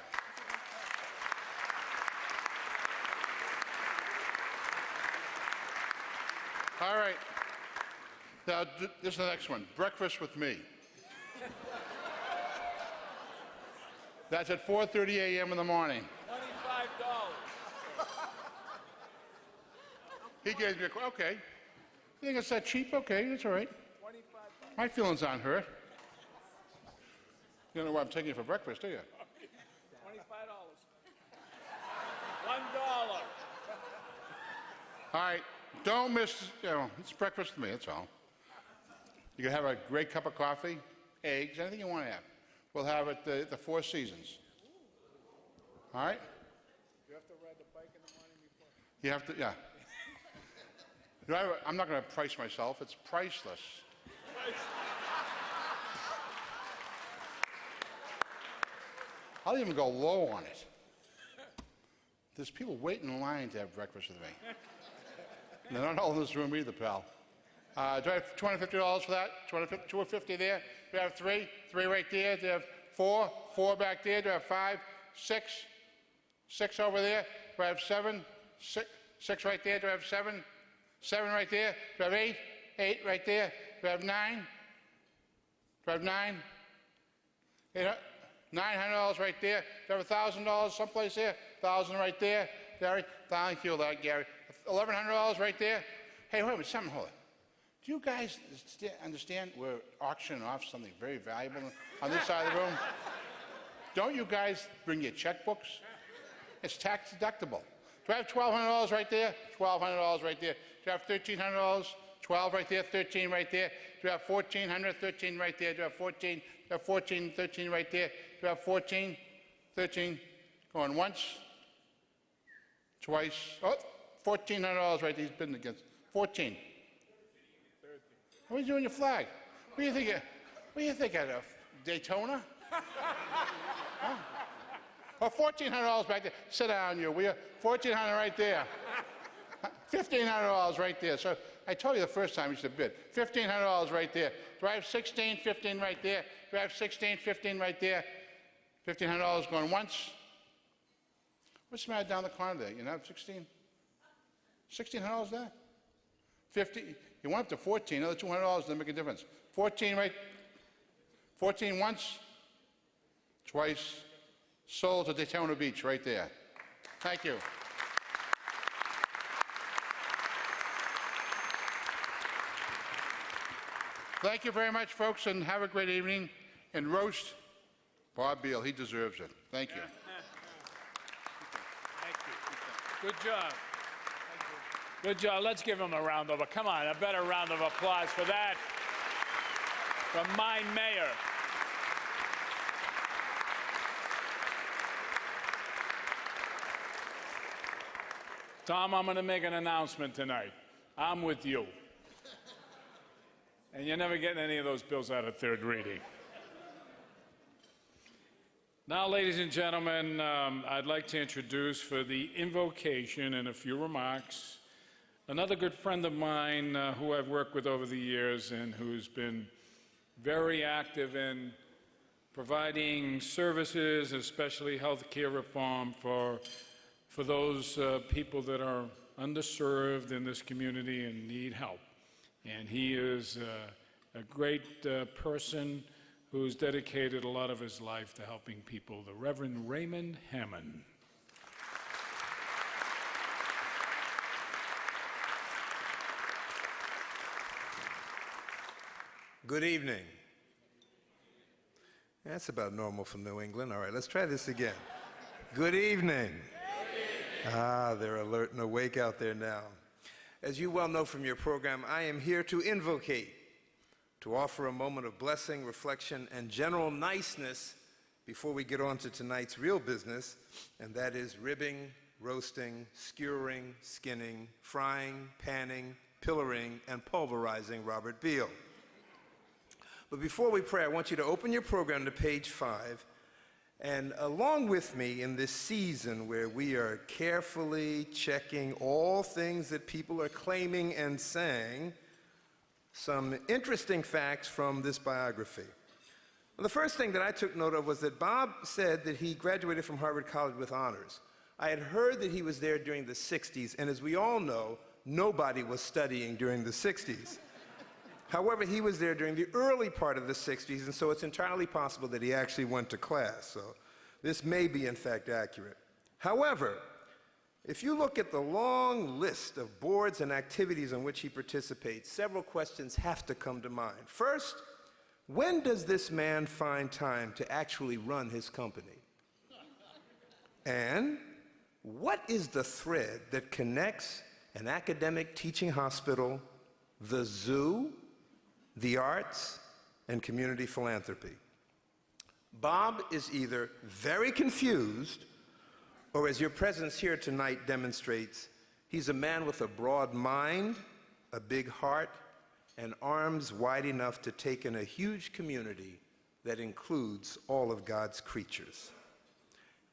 All right. Now, this is the next one. Breakfast with me. That's at 4:30 a.m. in the morning. $25. He gave me a, okay. You think it's that cheap? Okay, that's all right. My feelings aren't hurt. You don't know what I'm taking for breakfast, do you? $25. $1. All right, don't miss, it's breakfast with me, that's all. You can have a great cup of coffee, eggs, anything you want to have. We'll have it the Four Seasons. All right? You have to ride the bike in the morning before? You have to, yeah. I'm not going to price myself. It's priceless. I'll even go low on it. There's people waiting in line to have breakfast with me. And they're not all in this room either, pal. Do I have $250 for that? $250 there. Do I have three? Three right there. Do I have four? Four back there. Do I have five? Six? Six over there. Do I have seven? Six right there. Do I have seven? Seven right there. Do I have eight? Eight right there. Do I have nine? Do I have nine? $900 right there. Do I have $1,000 someplace there? 1,000 right there. Gary, thank you, Gary. $1,100 right there. Hey, wait a minute, something, hold it. Do you guys understand we're auctioning off something very valuable on this side of the room? Don't you guys bring your checkbooks? It's tax deductible. Do I have $1,200 right there? $1,200 right there. Do I have $1,300? 12 right there, 13 right there. Do I have 1,400? 13 right there. Do I have 14? Do I have 14, 13 right there. Do I have 14, 13? Going once, twice. Oh, $1,400 right there. He's bidding against. 14. What are you doing your flag? What do you think? What do you think of Daytona? Huh? Oh, $1,400 back there. Sit down, you. We are $1,400 right there. $1,500 right there. So I told you the first time you should bid. $1,500 right there. Do I have 16, 15 right there? Do I have 16, 15 right there? $1,500 going once. What's the matter down the corner there? You know, 16? $1,600 there? 50. You went up to 14. Another $200 doesn't make a difference. 14 right. 14 once. Twice. Sold to Daytona Beach right there. Thank you. Thank you very much, folks, and have a great evening. And roast Bob Beal. He deserves it. Thank you. Thank you. Good job. Good job. Let's give him a round of applause. Come on, a better round of applause for that. From my mayor. Tom, I'm going to make an announcement tonight. I'm with you. And you're never getting any of those bills out of third reading. Now, ladies and gentlemen, I'd like to introduce for the invocation and a few remarks another good friend of mine who I've worked with over the years and who's been very active in providing services, especially health care reform for those people that are underserved in this community and need help. And he is a great person who's dedicated a lot of his life to helping people, the Reverend Raymond Hammond. Good evening. That's about normal for New England. All right, let's try this again. Good evening. Ah, they're alert and awake out there now. As you well know from your program, I am here to invocate, to offer a moment of blessing, reflection, and general niceness before we get on to tonight's real business, and that is ribbing, roasting, skewering, skinning, frying, panning, pillaring, and pulverizing Robert Beal. But before we pray, I want you to open your program to page 5, and along with me in this season where we are carefully checking all things that people are claiming and saying, some interesting facts from this biography. Well, the first thing that I took note of was that Bob said that he graduated from Harvard College with honors. I had heard that he was there during the 60s, and as we all know, nobody was studying during the 60s. However, he was there during the early part of the 60s, and so it's entirely possible that he actually went to class. So this may be, in fact, accurate. However, if you look at the long list of boards and activities in which he participates, several questions have to come to mind. First, when does this man find time to actually run his company? And what is the thread that connects an academic teaching hospital, the zoo, the arts, and community philanthropy? Bob is either very confused, or as your presence here tonight demonstrates, he's a man with a broad mind, a big heart, and arms wide enough to take in a huge community that includes all of God's creatures.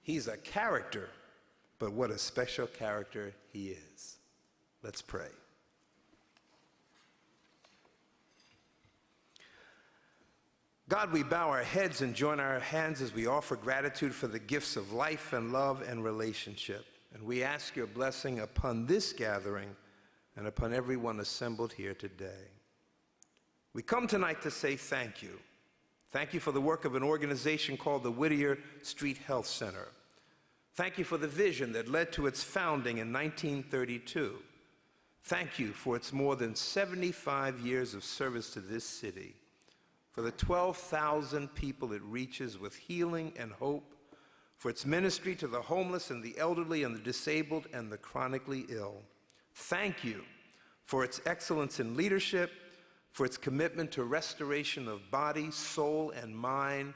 He's a character, but what a special character he is. Let's pray. God, we bow our heads and join our hands as we offer gratitude for the gifts of life and love and relationship. And we ask your blessing upon this gathering and upon everyone assembled here today. We come tonight to say thank you. Thank you for the work of an organization called the Whittier Street Health Center. Thank you for the vision that led to its founding in 1932. Thank you for its more than 75 years of service to this city, for the 12,000 people it reaches with healing and hope, for its ministry to the homeless and the elderly and the disabled and the chronically ill. Thank you for its excellence in leadership, for its commitment to restoration of body, soul, and mind,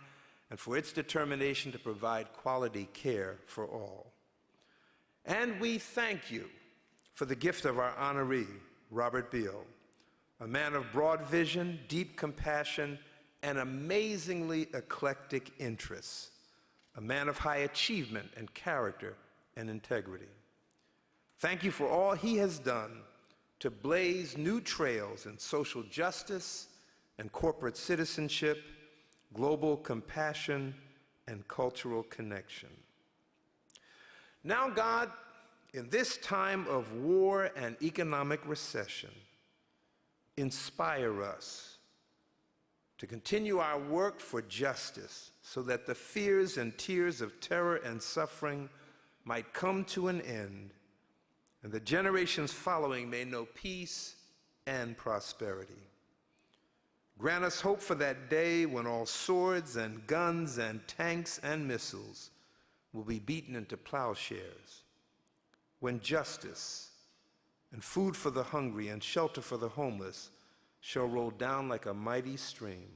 and for its determination to provide quality care for all. And we thank you for the gift of our honoree, Robert Beal, a man of broad vision, deep compassion, and amazingly eclectic interests, a man of high achievement and character and integrity. Thank you for all he has done to blaze new trails in social justice and corporate citizenship, global compassion, and cultural connection. Now, God, in this time of war and economic recession, inspire us to continue our work for justice so that the fears and tears of terror and suffering might come to an end and the generations following may know peace and prosperity. Grant us hope for that day when all swords and guns and tanks and missiles will be beaten into plowshares, when justice and food for the hungry and shelter for the homeless shall roll down like a mighty stream,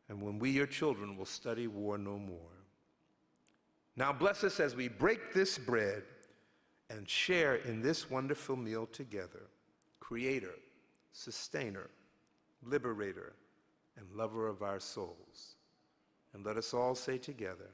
and when we, your children, will study war no more. Now bless us as we break this bread and share in this wonderful meal together, Creator, Sustainer, Liberator, and Lover of our souls. And let us all say together,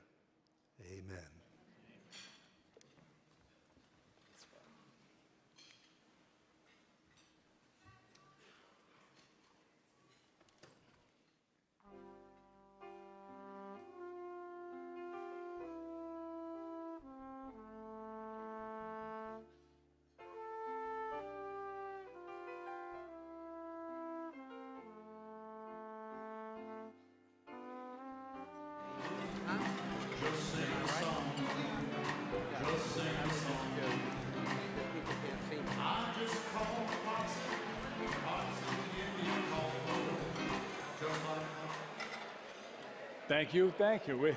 Thank you, thank you. We're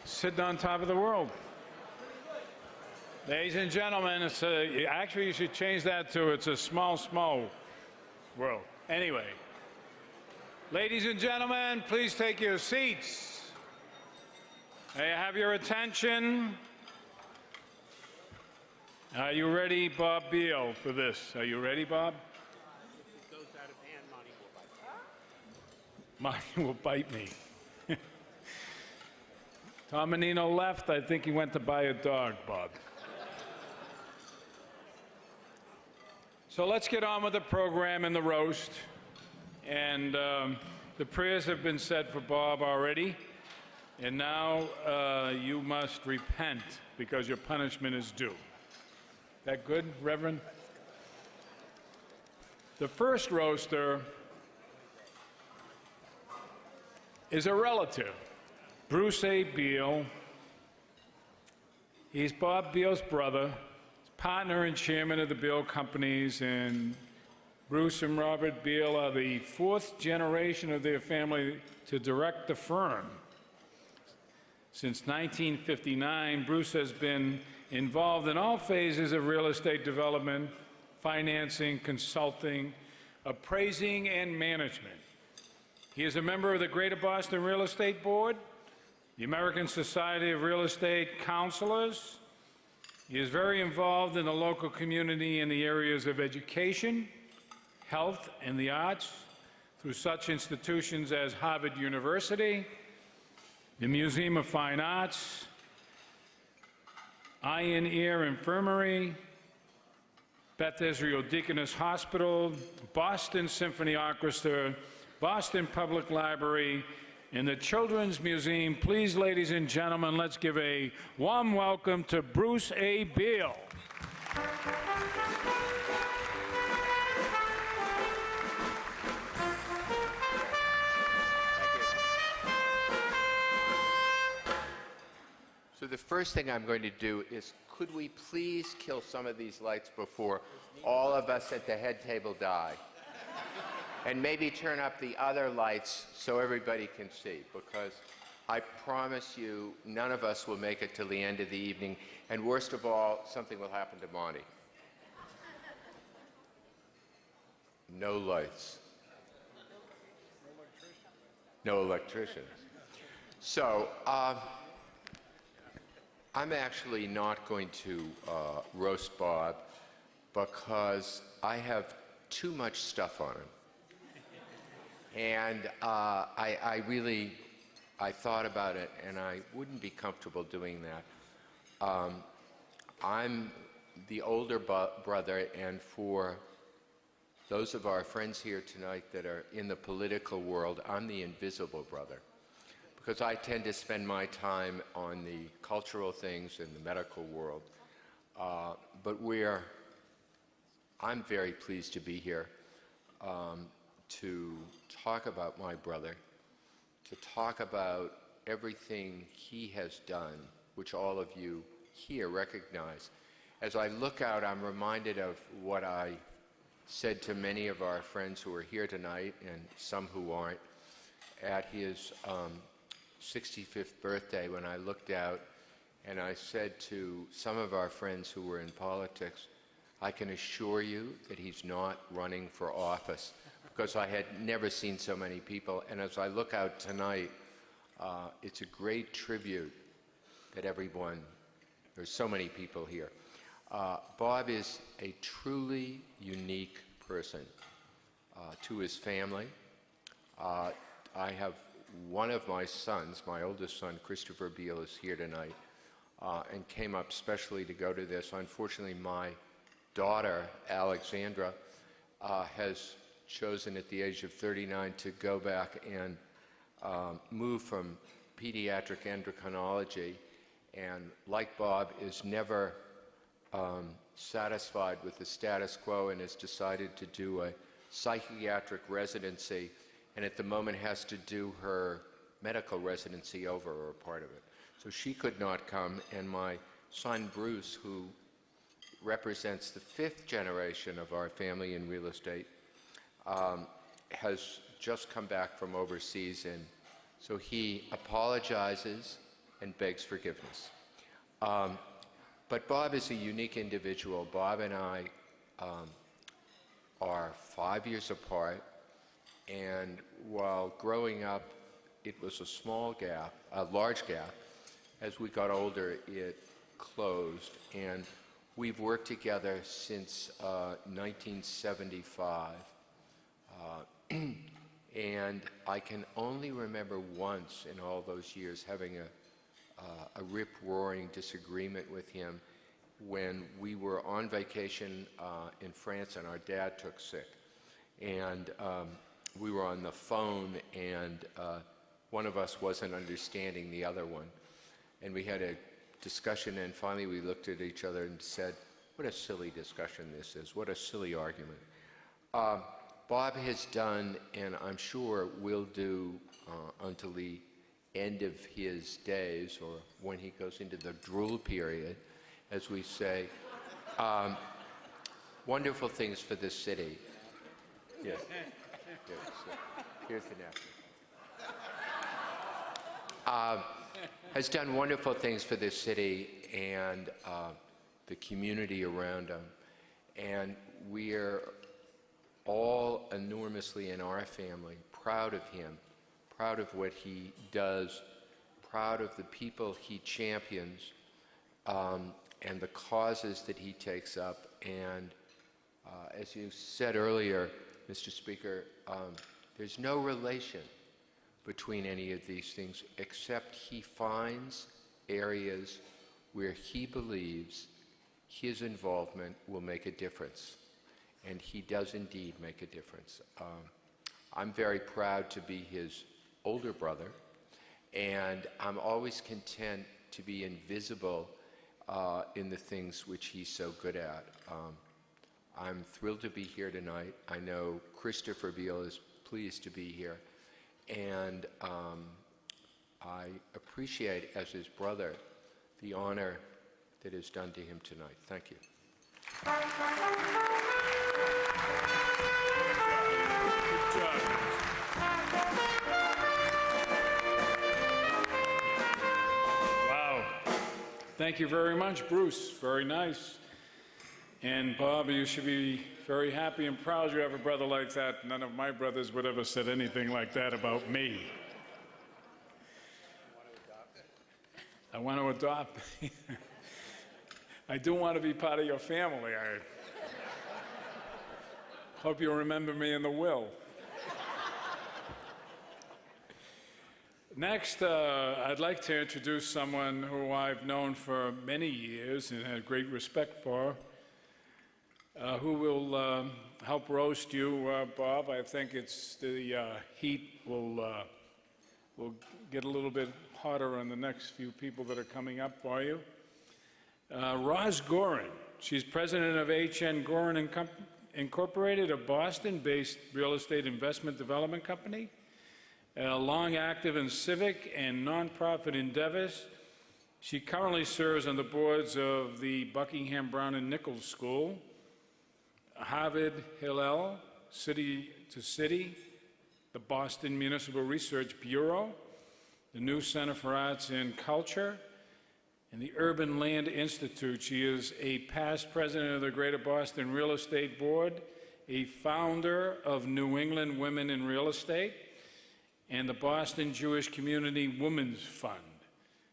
sitting on top of the world. Ladies and gentlemen, actually you should change that to it's a small, small world. Anyway, ladies and gentlemen, please take your seats. May I have your attention? Are you ready, Bob Beal, for this? Are you ready, Bob? If it goes out of hand, Monty will bite. Monty will bite me. Tom Menino left. I think he went to buy a dog, Bob. So let's get on with the program and the roast. And the prayers have been said for Bob already. And now you must repent because your punishment is due. That good, Reverend? The first roaster is a relative, Bruce A. Beal. He's Bob Beal's brother, partner and chairman of the Beal Companies, and Bruce and Robert Beal are the fourth generation of their family to direct the firm. Since 1959, Bruce has been involved in all phases of real estate development, financing, consulting, appraising, and management. He is a member of the Greater Boston Real Estate Board, the American Society of Real Estate Counselors. He is very involved in the local community in the areas of education, health, and the arts through such institutions as Harvard University, the Museum of Fine Arts, Eye and Ear Infirmary, Beth Israel Deaconess Hospital, Boston Symphony Orchestra, Boston Public Library, and the Children's Museum. Please, ladies and gentlemen, let's give a warm welcome to Bruce A. Beal. So the first thing I'm going to do is, could we please kill some of these lights before all of us at the head table die? And maybe turn up the other lights so everybody can see, because I promise you none of us will make it till the end of the evening, and worst of all, something will happen to Monty. No lights. No electricians. So, I'm actually not going to roast Bob because I have too much stuff on him. And I thought about it, and I wouldn't be comfortable doing that. I'm the older brother, and for those of our friends here tonight that are in the political world, I'm the invisible brother, because I tend to spend my time on the cultural things in the medical world. But I'm very pleased to be here. To talk about my brother, to talk about everything he has done, which all of you here recognize. As I look out, I'm reminded of what I said to many of our friends who are here tonight, and some who aren't, at his 65th birthday, when I looked out and I said to some of our friends who were in politics, I can assure you that he's not running for office, because I had never seen so many people. And as I look out tonight, it's a great tribute that there's so many people here. Bob is a truly unique person to his family. I have one of my sons, my oldest son, Christopher Beal, is here tonight and came up specially to go to this. Unfortunately, my daughter, Alexandra, has chosen at the age of 39 to go back and move from pediatric endocrinology, and like Bob is never satisfied with the status quo and has decided to do a psychiatric residency, and at the moment has to do her medical residency over, or a part of it. So she could not come, and my son Bruce, who represents the 5th generation of our family in real estate, has just come back from overseas, and so he apologizes and begs forgiveness. But Bob is a unique individual. Bob and I are 5 years apart, and while growing up, it was a small gap, a large gap. As we got older, it closed, and we've worked together since 1975. And I can only remember once in all those years having a rip-roaring disagreement with him when we were on vacation in France and our dad took sick. And we were on the phone, and one of us wasn't understanding the other one. And we had a discussion, and finally we looked at each other and said, what a silly discussion this is, what a silly argument. Bob has done, and I'm sure will do until the end of his days, or when he goes into the drool period, as we say, wonderful things for this city. Yes. Here's the napkin. Has done wonderful things for this city and the community around him. And we're all enormously in our family proud of him, proud of what he does, proud of the people he champions, and the causes that he takes up. And as you said earlier, Mr. Speaker, there's no relation between any of these things, except he finds areas where he believes his involvement will make a difference. And he does indeed make a difference. I'm very proud to be his older brother, and I'm always content to be invisible in the things which he's so good at. I'm thrilled to be here tonight. I know Christopher Beal is pleased to be here, and I appreciate, as his brother, the honor that is done to him tonight. Thank you. Good job. Wow. Thank you very much, Bruce. Very nice. And Bob, you should be very happy and proud you have a brother like that. None of my brothers would ever said anything like that about me. I want to adopt. I do want to be part of your family. I hope you remember me in the will. Next, I'd like to introduce someone who I've known for many years and had great respect for, who will help roast you, Bob. I think it's the heat will get a little bit hotter on the next few people that are coming up for you. Roz Gorin. She's president of H.N. Gorin Incorporated, a Boston-based real estate investment development company. Long active in civic and nonprofit endeavors. She currently serves on the boards of the Buckingham Brown and Nichols School, Harvard Hillel, City to City, the Boston Municipal Research Bureau, the New Center for Arts and Culture, and the Urban Land Institute. She is a past president of the Greater Boston Real Estate Board, a founder of New England Women in Real Estate, and the Boston Jewish Community Women's Fund.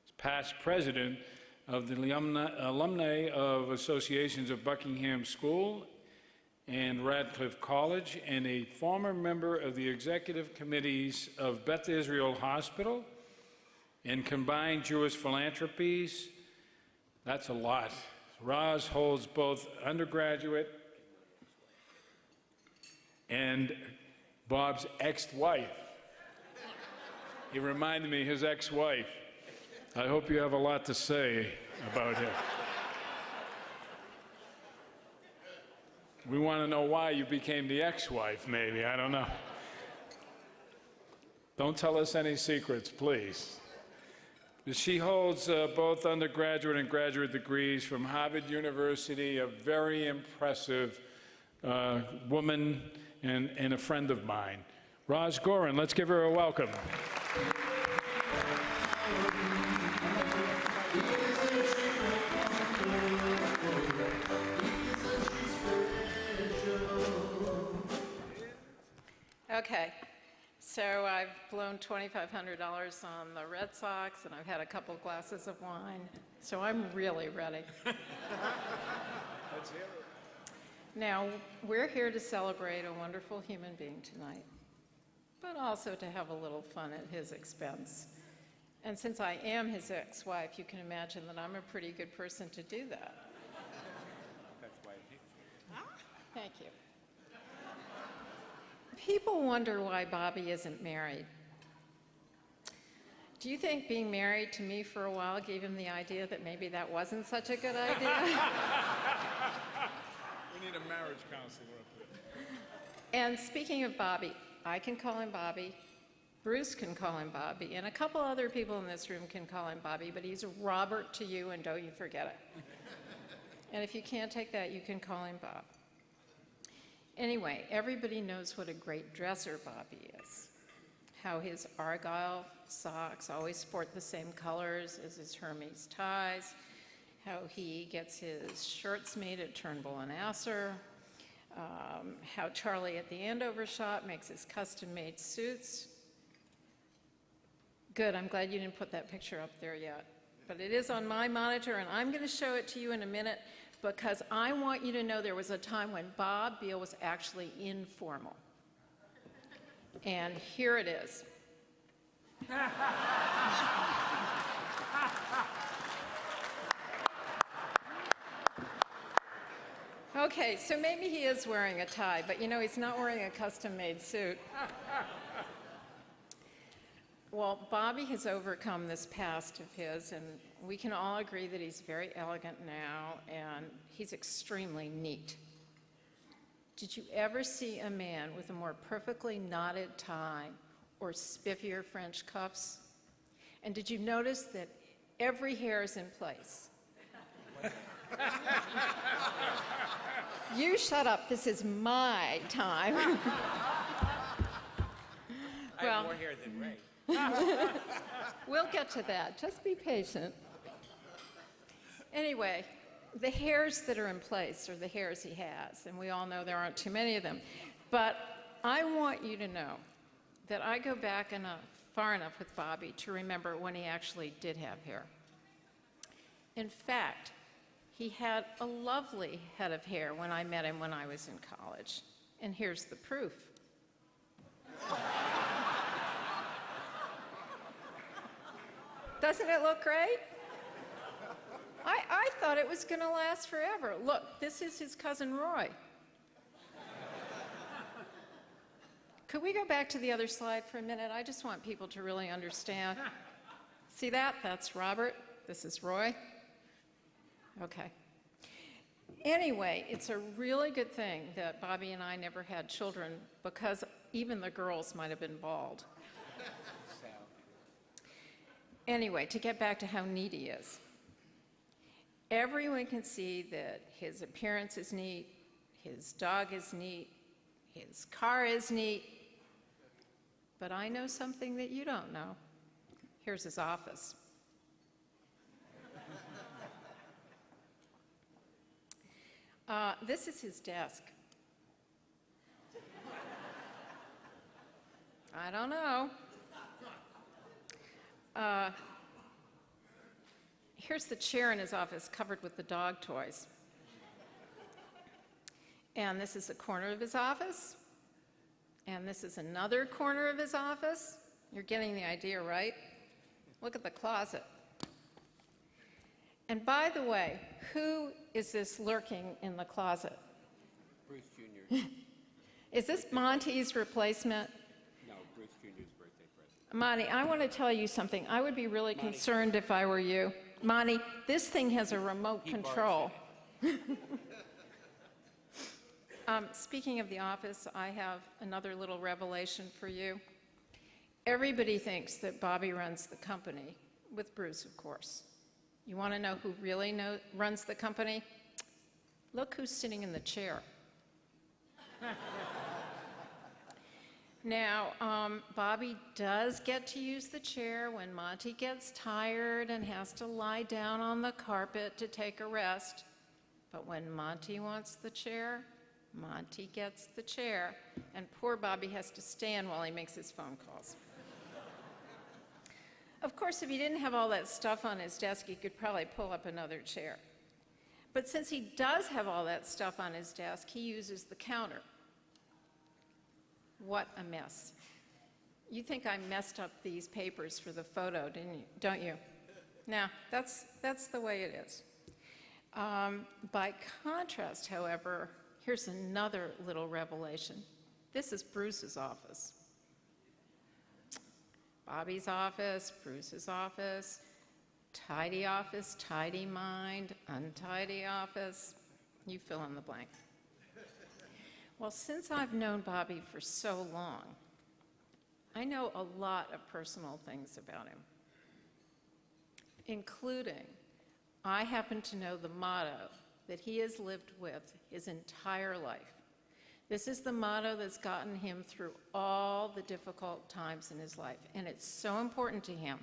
She's past president of the alumni of associations of Buckingham School and Radcliffe College, and a former member of the executive committees of Beth Israel Hospital and Combined Jewish Philanthropies. That's a lot. Roz holds both undergraduate and Bob's ex-wife. He reminded me of his ex-wife. I hope you have a lot to say about him. We want to know why you became the ex-wife, maybe. I don't know. Don't tell us any secrets, please. She holds both undergraduate and graduate degrees from Harvard University, a very impressive woman and a friend of mine. Roz Gorin. Let's give her a welcome. Okay, so I've blown $2,500 on the Red Sox, and I've had a couple glasses of wine, so I'm really ready. Let's hear it. Now, we're here to celebrate a wonderful human being tonight, but also to have a little fun at his expense. And since I am his ex-wife, you can imagine that I'm a pretty good person to do that. That's why Thank you. People wonder why Bobby isn't married. Do you think being married to me for a while gave him the idea that maybe that wasn't such a good idea? We need a marriage counselor up there. And speaking of Bobby, I can call him Bobby, Bruce can call him Bobby, and a couple other people in this room can call him Bobby, but he's Robert to you, and don't you forget it. And if you can't take that, you can call him Bob. Anyway, everybody knows what a great dresser Bobby is. How his Argyle socks always sport the same colors as his Hermes ties. How he gets his shirts made at Turnbull and Asser. How Charlie at the Andover shop makes his custom-made suits. Good, I'm glad you didn't put that picture up there yet. But it is on my monitor, and I'm going to show it to you in a minute, because I want you to know there was a time when Bob Beal was actually informal. And here it is. Okay, so maybe he is wearing a tie, but you know, he's not wearing a custom-made suit. Well, Bobby has overcome this past of his, and we can all agree that he's very elegant now, and he's extremely neat. Did you ever see a man with a more perfectly knotted tie or spiffier French cuffs? And did you notice that every hair is in place? You shut up, this is my time. I have more hair than Ray. We'll get to that. Just be patient. Anyway, the hairs that are in place are the hairs he has, and we all know there aren't too many of them. But I want you to know that I go back far enough with Bobby to remember when he actually did have hair. In fact, he had a lovely head of hair when I met him when I was in college. And here's the proof. Doesn't it look great? I thought it was going to last forever. Look, this is his cousin Roy. Could we go back to the other slide for a minute? I just want people to really understand. See that? That's Robert. This is Roy. Okay. Anyway, it's a really good thing that Bobby and I never had children, because even the girls might have been bald. Anyway, to get back to how neat he is. Everyone can see that his appearance is neat, his dog is neat, his car is neat, but I know something that you don't know. Here's his office. This is his desk. I don't know. Here's the chair in his office covered with the dog toys. And this is a corner of his office. And this is another corner of his office. You're getting the idea, right? Look at the closet. And by the way, who is this lurking in the closet? Bruce Jr. Is this Monty's replacement? No, Bruce Jr.'s birthday present. Monty, I want to tell you something. I would be really concerned if I were you. Monty, this thing has a remote control. Speaking of the office, I have another little revelation for you. Everybody thinks that Bobby runs the company, with Bruce, of course. You want to know who really runs the company? Look who's sitting in the chair. Now, Bobby does get to use the chair when Monty gets tired and has to lie down on the carpet to take a rest. But when Monty wants the chair, Monty gets the chair. And poor Bobby has to stand while he makes his phone calls. Of course, if he didn't have all that stuff on his desk, he could probably pull up another chair. But since he does have all that stuff on his desk, he uses the counter. What a mess. You think I messed up these papers for the photo, don't you? No, that's the way it is. By contrast, however, here's another little revelation. This is Bruce's office. Bobby's office, Bruce's office, tidy office, tidy mind, untidy office. You fill in the blank. Well, since I've known Bobby for so long, I know a lot of personal things about him, including I happen to know the motto that he has lived with his entire life. This is the motto that's gotten him through all the difficult times in his life, and it's so important to him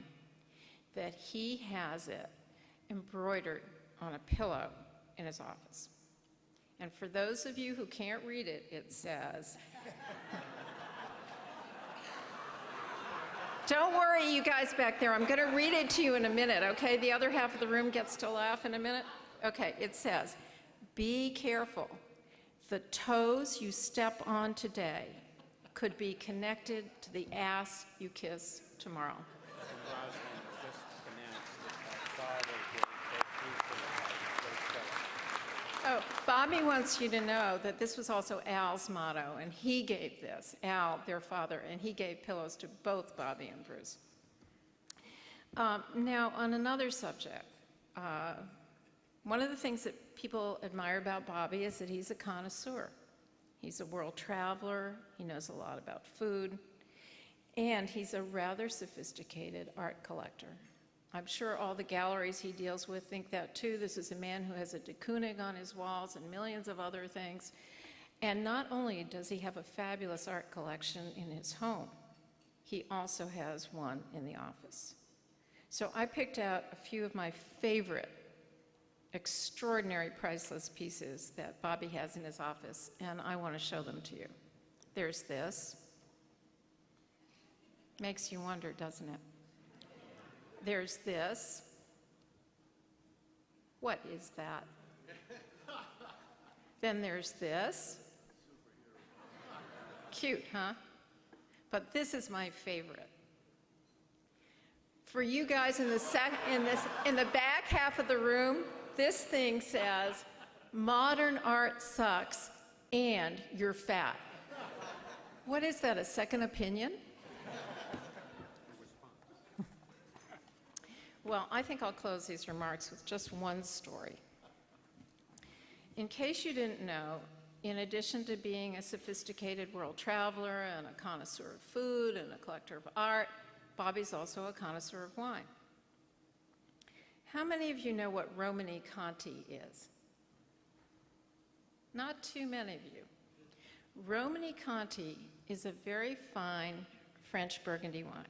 that he has it embroidered on a pillow in his office. And for those of you who can't read it, it says, don't worry, you guys back there, I'm gonna read it to you in a minute, okay? The other half of the room gets to laugh in a minute. Okay, it says, be careful. The toes you step on today could be connected to the ass you kiss tomorrow. Oh, Bobby wants you to know that this was also Al's motto, and he gave this, Al, their father, and he gave pillows to both Bobby and Bruce. Now, on another subject, one of the things that people admire about Bobby is that he's a connoisseur. He's a world traveler, he knows a lot about food, and he's a rather sophisticated art collector. I'm sure all the galleries he deals with think that too. This is a man who has a de Kooning on his walls and millions of other things. And not only does he have a fabulous art collection in his home, he also has one in the office. So I picked out a few of my favorite, extraordinary, priceless pieces that Bobby has in his office, and I want to show them to you. There's this. Makes you wonder, doesn't it? There's this. What is that? Then there's this. Cute, huh? But this is my favorite. For you guys in the back half of the room, this thing says, modern art sucks and you're fat. What is that, a second opinion? Well, I think I'll close these remarks with just one story. In case you didn't know, in addition to being a sophisticated world traveler and a connoisseur of food and a collector of art, Bobby's also a connoisseur of wine. How many of you know what Romani Conti is? Not too many of you. Romani Conti is a very fine French Burgundy wine.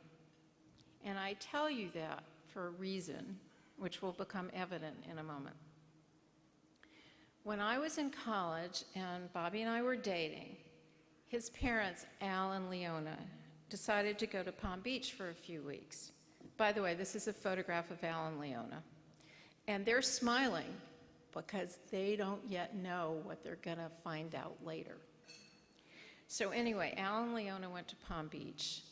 And I tell you that for a reason, which will become evident in a moment. When I was in college and Bobby and I were dating, his parents, Al and Leona, decided to go to Palm Beach for a few weeks. By the way, this is a photograph of Al and Leona. And they're smiling because they don't yet know what they're gonna find out later. So anyway, Al and Leona went to Palm Beach.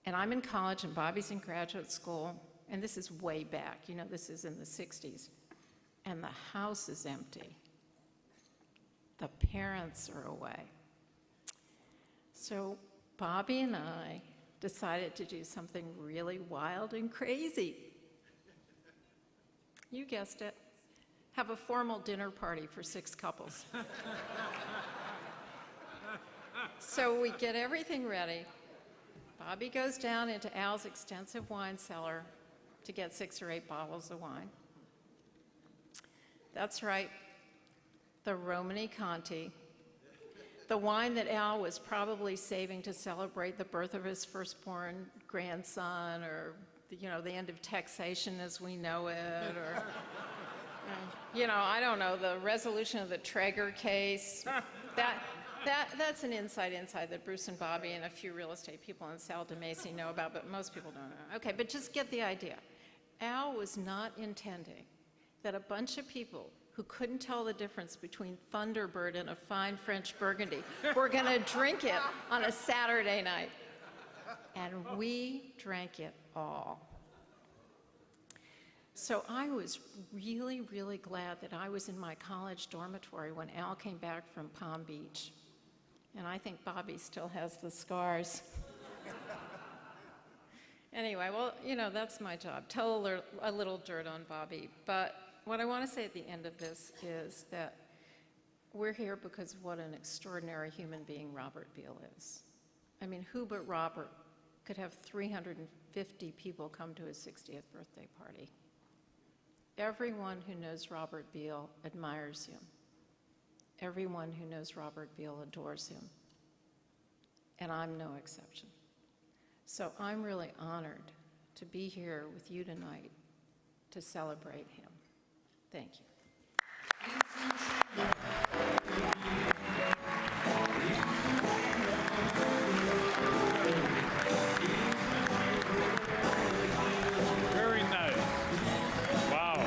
And I'm in college and Bobby's in graduate school, and this is way back, you know, this is in the 60s. And the house is empty. The parents are away. So Bobby and I decided to do something really wild and crazy. You guessed it. Have a formal dinner party for 6 couples. So we get everything ready. Bobby goes down into Al's extensive wine cellar to get 6 or 8 bottles of wine. That's right, the Romani Conti, the wine that Al was probably saving to celebrate the birth of his firstborn grandson, or the end of taxation as we know it, or I don't know, the resolution of the Traeger case. That's an inside that Bruce and Bobby and a few real estate people in Sal DeMacy know about, but most people don't know. Okay, but just get the idea. Al was not intending that a bunch of people who couldn't tell the difference between Thunderbird and a fine French Burgundy were going to drink it on a Saturday night. And we drank it all. So I was really, really glad that I was in my college dormitory when Al came back from Palm Beach. And I think Bobby still has the scars. Anyway, well, that's my job. Tell a little dirt on Bobby. But what I want to say at the end of this is that we're here because of what an extraordinary human being Robert Beal is. I mean, who but Robert could have 350 people come to his 60th birthday party? Everyone who knows Robert Beal admires him. Everyone who knows Robert Beal adores him. And I'm no exception. So I'm really honored to be here with you tonight to celebrate him. Thank you. Very nice. Wow.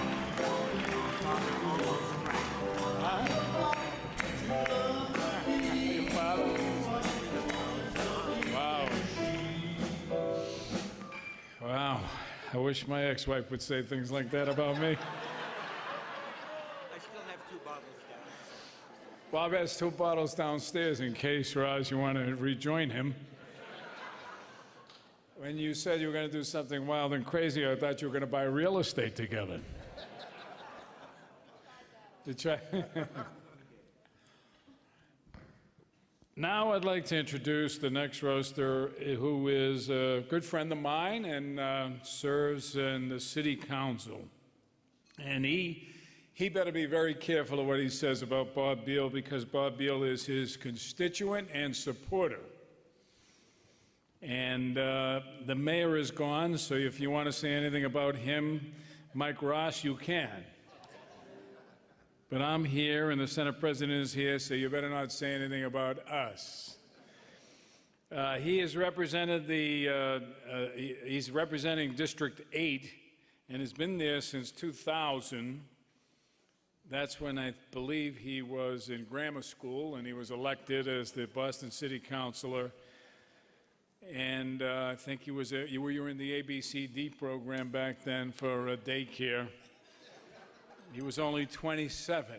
Wow. Wow. I wish my ex-wife would say things like that about me. I still have 2 bottles down. Bob has 2 bottles downstairs in case, Raj, you want to rejoin him. When you said you were going to do something wild and crazy, I thought you were going to buy real estate together. To try. Now I'd like to introduce the next roaster, who is a good friend of mine and serves in the city council. And he better be very careful of what he says about Bob Beal, because Bob Beal is his constituent and supporter. And the mayor is gone, so if you want to say anything about him, Mike Ross, you can. But I'm here, and the Senate President is here, so you better not say anything about us. He has represented he's representing District 8, and has been there since 2000. That's when I believe he was in grammar school, and he was elected as the Boston City Councilor. And I think you were in the ABCD program back then for daycare. He was only 27.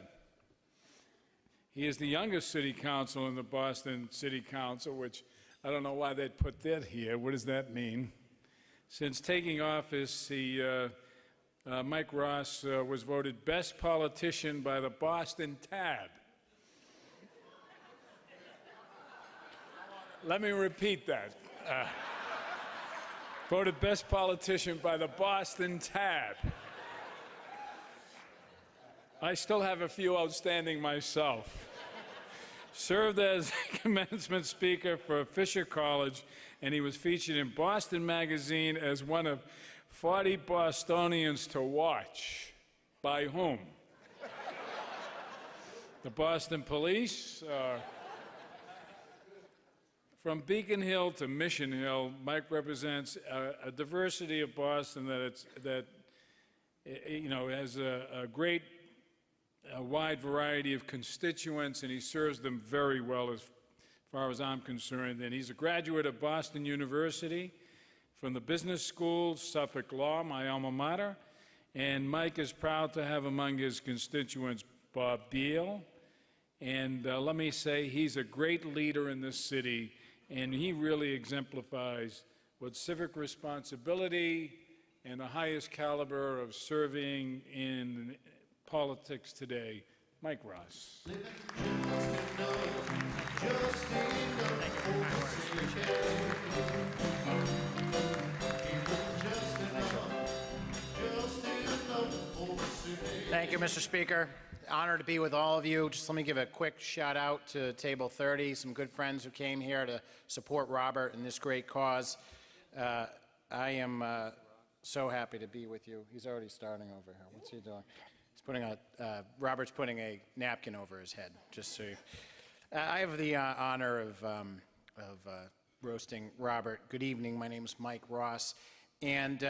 He is the youngest city councilor in the Boston City Council, which I don't know why they'd put that here. What does that mean? Since taking office, Mike Ross was voted best politician by the Boston Tab. Let me repeat that. Voted best politician by the Boston Tab. I still have a few outstanding myself. Served as commencement speaker for Fisher College, and he was featured in Boston Magazine as one of 40 Bostonians to watch. By whom? The Boston Police. From Beacon Hill to Mission Hill, Mike represents a diversity of Boston that has a great wide variety of constituents, and he serves them very well as far as I'm concerned. And he's a graduate of Boston University from the Business School, Suffolk Law, my alma mater. And Mike is proud to have among his constituents Bob Beal. And let me say, he's a great leader in this city, and he really exemplifies what civic responsibility and the highest caliber of serving in politics today. Mike Ross. Thank you, Mr. Speaker. Honor to be with all of you. Just let me give a quick shout out to Table 30, some good friends who came here to support Robert in this great cause. I am so happy to be with you. He's already starting over here. What's he doing? He's putting Robert's putting a napkin over his head, just so you. I have the honor of roasting Robert. Good evening. My name is Mike Ross. And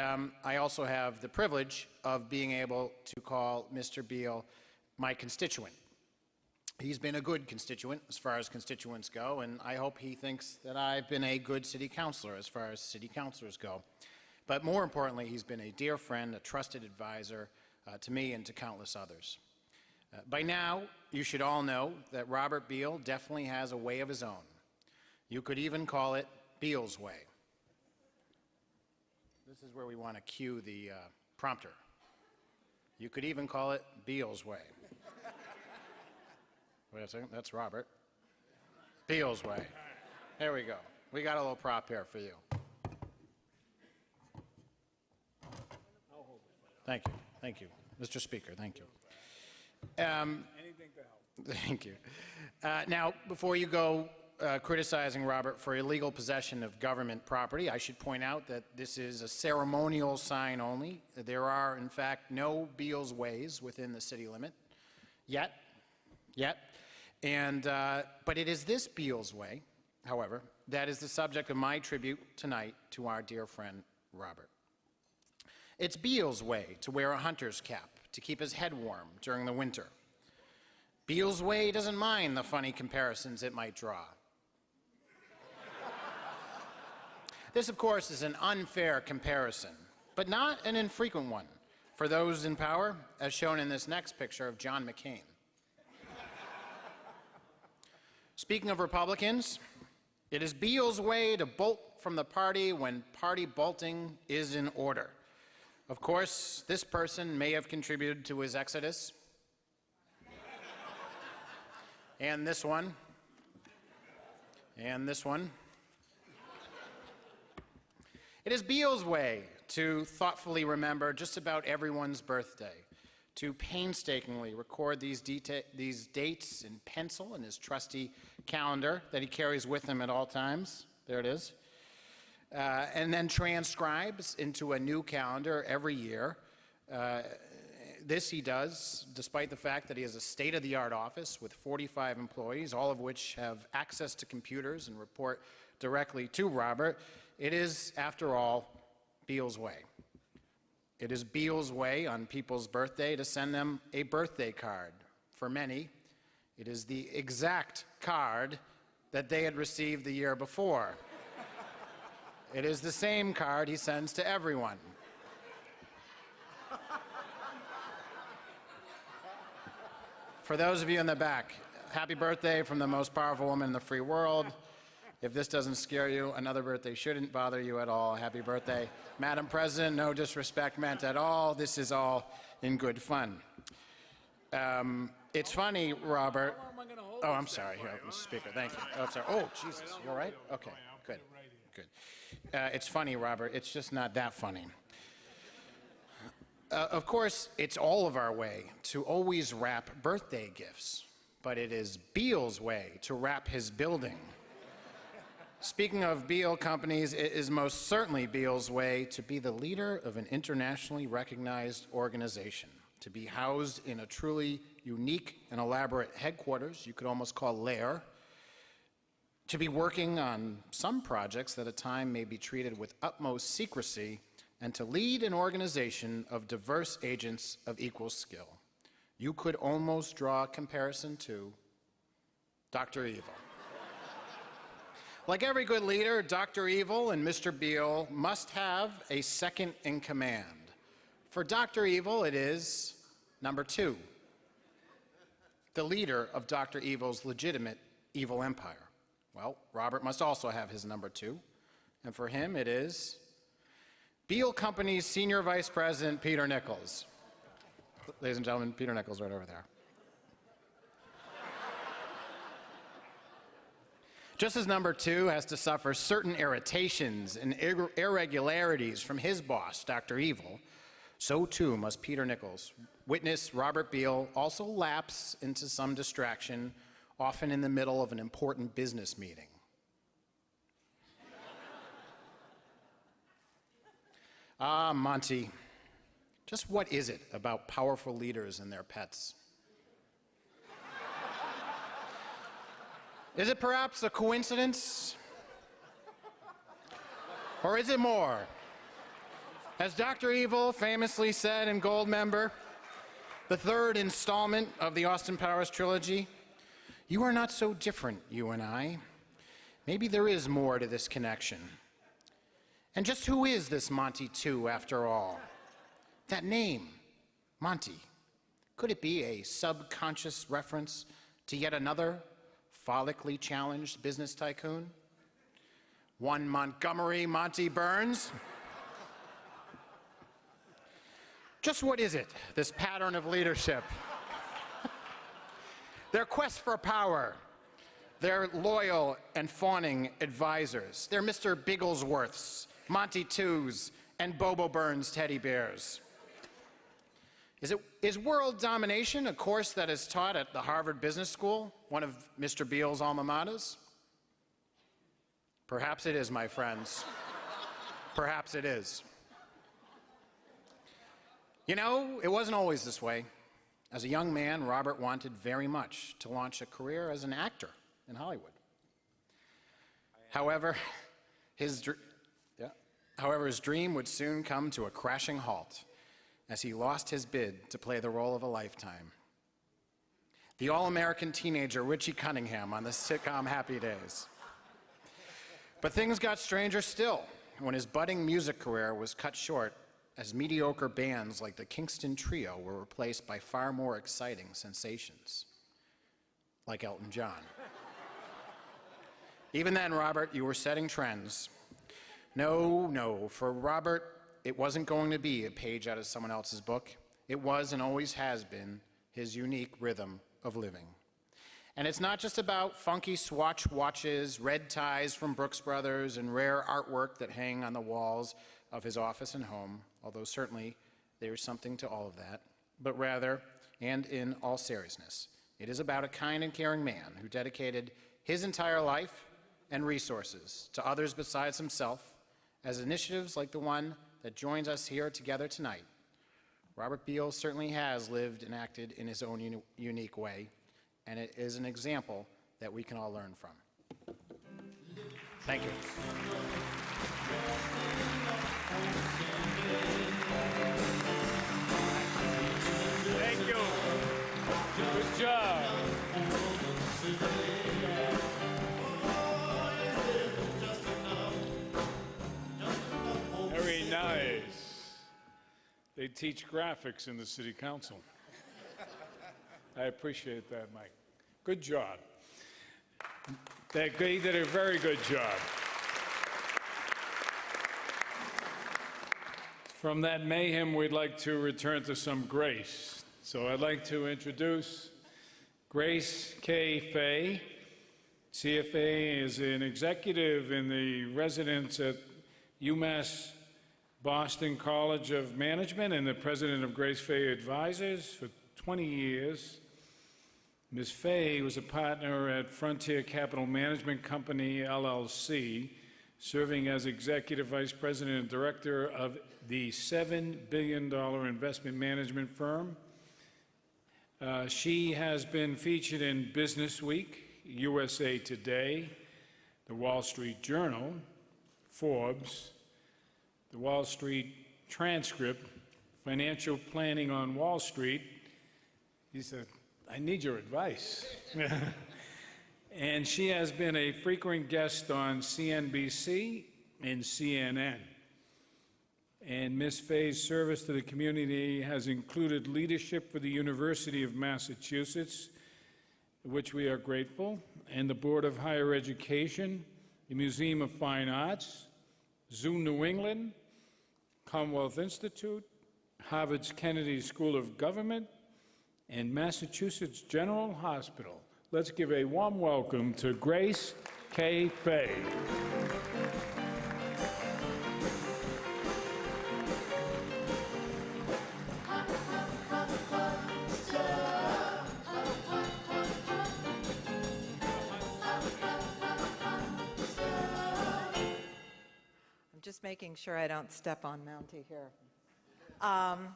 I also have the privilege of being able to call Mr. Beal my constituent. He's been a good constituent as far as constituents go, and I hope he thinks that I've been a good city councilor as far as city councilors go. But more importantly, he's been a dear friend, a trusted advisor to me and to countless others. By now, you should all know that Robert Beal definitely has a way of his own. You could even call it Beal's way. This is where we want to cue the prompter. You could even call it Beal's way. Wait a second, that's Robert. Beal's way. There we go. We got a little prop here for you. Thank you. Thank you. Mr. Speaker, thank you. Anything to help. Thank you. Now, before you go criticizing Robert for illegal possession of government property, I should point out that this is a ceremonial sign only. There are, in fact, no Beal's ways within the city limit yet. And, but it is this Beal's way, however, that is the subject of my tribute tonight to our dear friend Robert. It's Beal's way to wear a hunter's cap to keep his head warm during the winter. Beal's way doesn't mind the funny comparisons it might draw. This, of course, is an unfair comparison, but not an infrequent one for those in power, as shown in this next picture of John McCain. Speaking of Republicans, it is Beal's way to bolt from the party when party bolting is in order. Of course, this person may have contributed to his exodus. And this one. And this one. It is Beal's way to thoughtfully remember just about everyone's birthday, to painstakingly record these dates in pencil in his trusty calendar that he carries with him at all times. There it is. And then transcribes into a new calendar every year. This he does despite the fact that he has a state-of-the-art office with 45 employees, all of which have access to computers and report directly to Robert. It is, after all, Beal's way. It is Beal's way on people's birthday to send them a birthday card. For many, it is the exact card that they had received the year before. It is the same card he sends to everyone. For those of you in the back, happy birthday from the most powerful woman in the free world. If this doesn't scare you, another birthday shouldn't bother you at all. Happy birthday. Madam President, no disrespect meant at all. This is all in good fun. It's funny, Robert. Oh, I'm sorry. Here, Mr. Speaker, thank you. Oh, sorry. Oh, Jesus. You all right? Okay, good. It's funny, Robert. It's just not that funny. Of course, it's all of our way to always wrap birthday gifts, but it is Beal's way to wrap his building. Speaking of Beal companies, it is most certainly Beal's way to be the leader of an internationally recognized organization, to be housed in a truly unique and elaborate headquarters, you could almost call lair, to be working on some projects that at time may be treated with utmost secrecy, and to lead an organization of diverse agents of equal skill. You could almost draw a comparison to Dr. Evil. Like every good leader, Dr. Evil and Mr. Beal must have a second in command. For Dr. Evil, it is number 2, the leader of Dr. Evil's legitimate evil empire. Well, Robert must also have his number 2, and for him it is Beal Company's Senior Vice President, Peter Nichols. Ladies and gentlemen, Peter Nichols right over there. Just as number 2 has to suffer certain irritations and irregularities from his boss, Dr. Evil, so too must Peter Nichols. Witness Robert Beal also lapse into some distraction, often in the middle of an important business meeting. Ah, Monty, just what is it about powerful leaders and their pets? Is it perhaps a coincidence? Or is it more? As Dr. Evil famously said in Goldmember, the third installment of the Austin Powers trilogy, you are not so different, you and I. Maybe there is more to this connection. And just who is this Monty 2, after all? That name, Monty, could it be a subconscious reference to yet another follically challenged business tycoon? One Montgomery Monty Burns? Just what is it, this pattern of leadership? Their quest for power, their loyal and fawning advisors, their Mr. Bigglesworths, Monty Twos, and Bobo Burns teddy bears. Is world domination a course that is taught at the Harvard Business School, one of Mr. Beal's alma maters? Perhaps it is, my friends. Perhaps it is. You know, it wasn't always this way. As a young man, Robert wanted very much to launch a career as an actor in Hollywood. However, his dream would soon come to a crashing halt as he lost his bid to play the role of a lifetime. The all-American teenager Richie Cunningham on the sitcom Happy Days. But things got stranger still when his budding music career was cut short as mediocre bands like the Kingston Trio were replaced by far more exciting sensations, like Elton John. Even then, Robert, you were setting trends. No, for Robert, it wasn't going to be a page out of someone else's book. It was and always has been his unique rhythm of living. And it's not just about funky Swatch watches, red ties from Brooks Brothers, and rare artwork that hang on the walls of his office and home, although certainly there's something to all of that, but rather, and in all seriousness, it is about a kind and caring man who dedicated his entire life and resources to others besides himself, as initiatives like the one that joins us here together tonight. Robert Beal certainly has lived and acted in his own unique way, and it is an example that we can all learn from. Thank you. Thank you. Good job. Very nice. They teach graphics in the city council. I appreciate that, Mike. Good job. They did a very good job. From that mayhem, we'd like to return to some grace. So I'd like to introduce Grace K. Fay. CFA is an executive in the residence at UMass Boston College of Management and the president of Grace Fay Advisors for 20 years. Ms. Fay was a partner at Frontier Capital Management Company, LLC, serving as executive vice president and director of the $7 billion investment management firm. She has been featured in Business Week, USA Today, the Wall Street Journal, Forbes, the Wall Street Transcript, Financial Planning on Wall Street. He said, I need your advice. And she has been a frequent guest on CNBC and CNN. And Ms. Fay's service to the community has included leadership for the University of Massachusetts, which we are grateful, and the Board of Higher Education, the Museum of Fine Arts, Zoo New England, Commonwealth Institute, Harvard's Kennedy School of Government, and Massachusetts General Hospital. Let's give a warm welcome to Grace K. Fay. making sure I don't step on Mountie here. I'm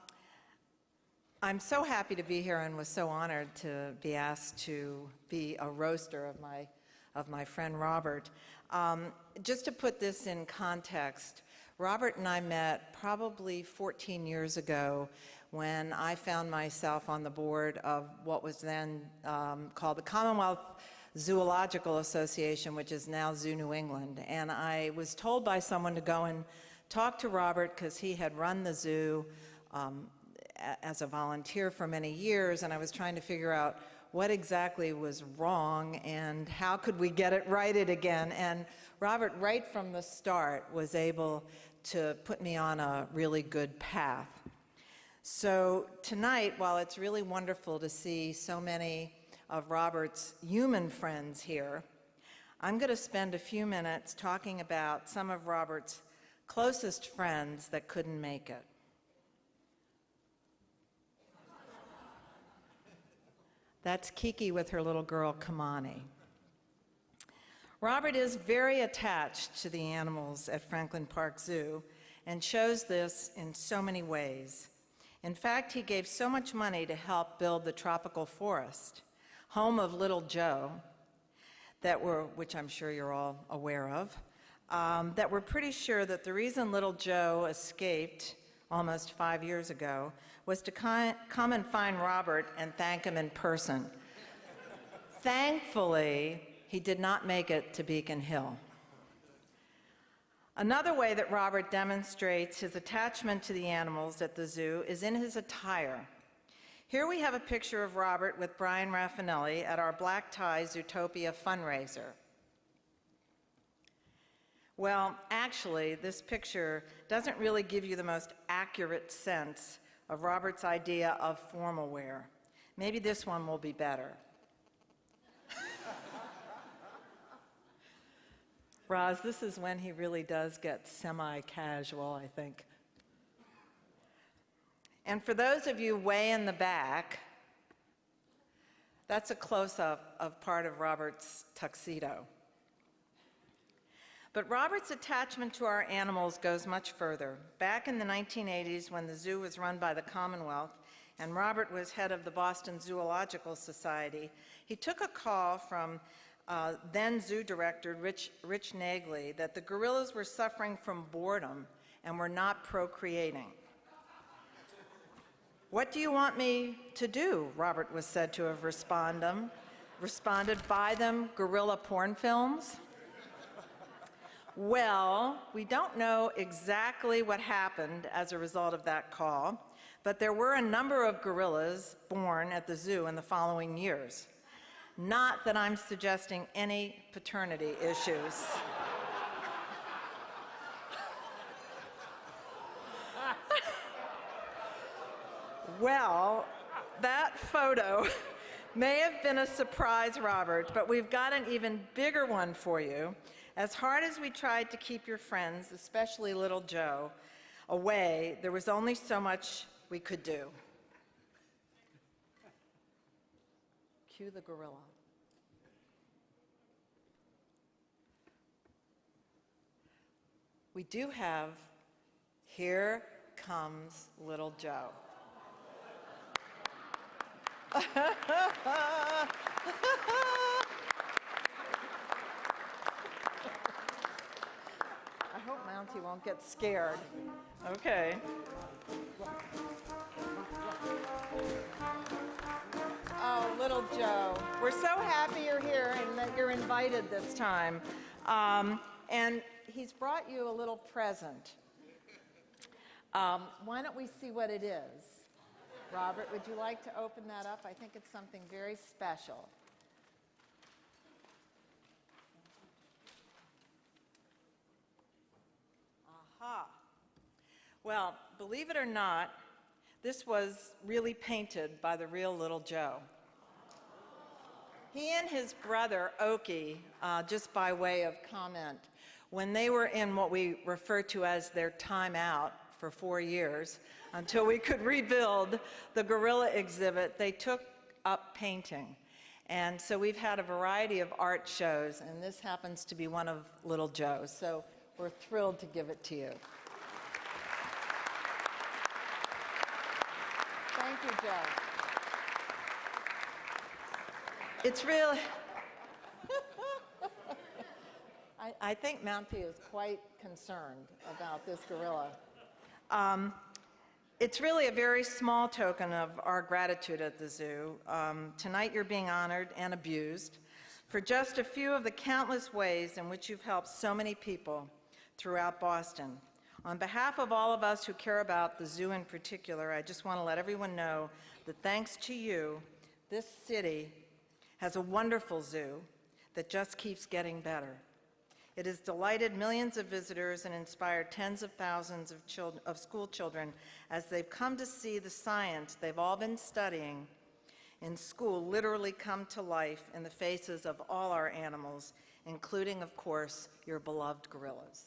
so happy to be here and was so honored to be asked to be a roaster of my friend Robert. Just to put this in context, Robert and I met probably 14 years ago when I found myself on the board of what was then called the Commonwealth Zoological Association, which is now Zoo New England. And I was told by someone to go and talk to Robert because he had run the zoo as a volunteer for many years, and I was trying to figure out what exactly was wrong and how could we get it righted again. And Robert, right from the start, was able to put me on a really good path. So tonight, while it's really wonderful to see so many of Robert's human friends here, I'm going to spend a few minutes talking about some of Robert's closest friends that couldn't make it. That's Kiki with her little girl, Kamani. Robert is very attached to the animals at Franklin Park Zoo and shows this in so many ways. In fact, he gave so much money to help build the tropical forest, home of Little Joe, which I'm sure you're all aware of, that we're pretty sure that the reason Little Joe escaped almost 5 years ago was to come and find Robert and thank him in person. Thankfully, he did not make it to Beacon Hill. Another way that Robert demonstrates his attachment to the animals at the zoo is in his attire. Here we have a picture of Robert with Brian Raffinelli at our Black Tie Zootopia fundraiser. Well, actually, this picture doesn't really give you the most accurate sense of Robert's idea of formal wear. Maybe this one will be better. Roz, this is when he really does get semi-casual, I think. And for those of you way in the back, that's a close-up of part of Robert's tuxedo. But Robert's attachment to our animals goes much further. Back in the 1980s, when the zoo was run by the Commonwealth, and Robert was head of the Boston Zoological Society, he took a call from then zoo director Rich Nagley that the gorillas were suffering from boredom and were not procreating. "What do you want me to do?" Robert was said to have responded, "Buy them gorilla porn films?" Well, we don't know exactly what happened as a result of that call, but there were a number of gorillas born at the zoo in the following years. Not that I'm suggesting any paternity issues. Well, that photo may have been a surprise, Robert, but we've got an even bigger one for you. As hard as we tried to keep your friends, especially Little Joe, away, there was only so much we could do. Cue the gorilla. We do have Here Comes Little Joe. I hope Mountie won't get scared. Okay. Oh, Little Joe. We're so happy you're here and that you're invited this time. And he's brought you a little present. Why don't we see what it is? Robert, would you like to open that up? I think it's something very special. Aha. Well, believe it or not, this was really painted by the real Little Joe. He and his brother, Oki, just by way of comment, when they were in what we refer to as their time out for 4 years, until we could rebuild the gorilla exhibit, they took up painting. And so we've had a variety of art shows, and this happens to be one of Little Joe's. So We're thrilled to give it to you. Thank you, Joe. It's really... I think Mountie is quite concerned about this gorilla. It's really a very small token of our gratitude at the zoo. Tonight you're being honored and abused for just a few of the countless ways in which you've helped so many people throughout Boston. On behalf of all of us who care about the zoo in particular, I just want to let everyone know that thanks to you, this city has a wonderful zoo that just keeps getting better. It has delighted millions of visitors and inspired tens of thousands of school children as they've come to see the science they've all been studying in school literally come to life in the faces of all our animals, including, of course, your beloved gorillas.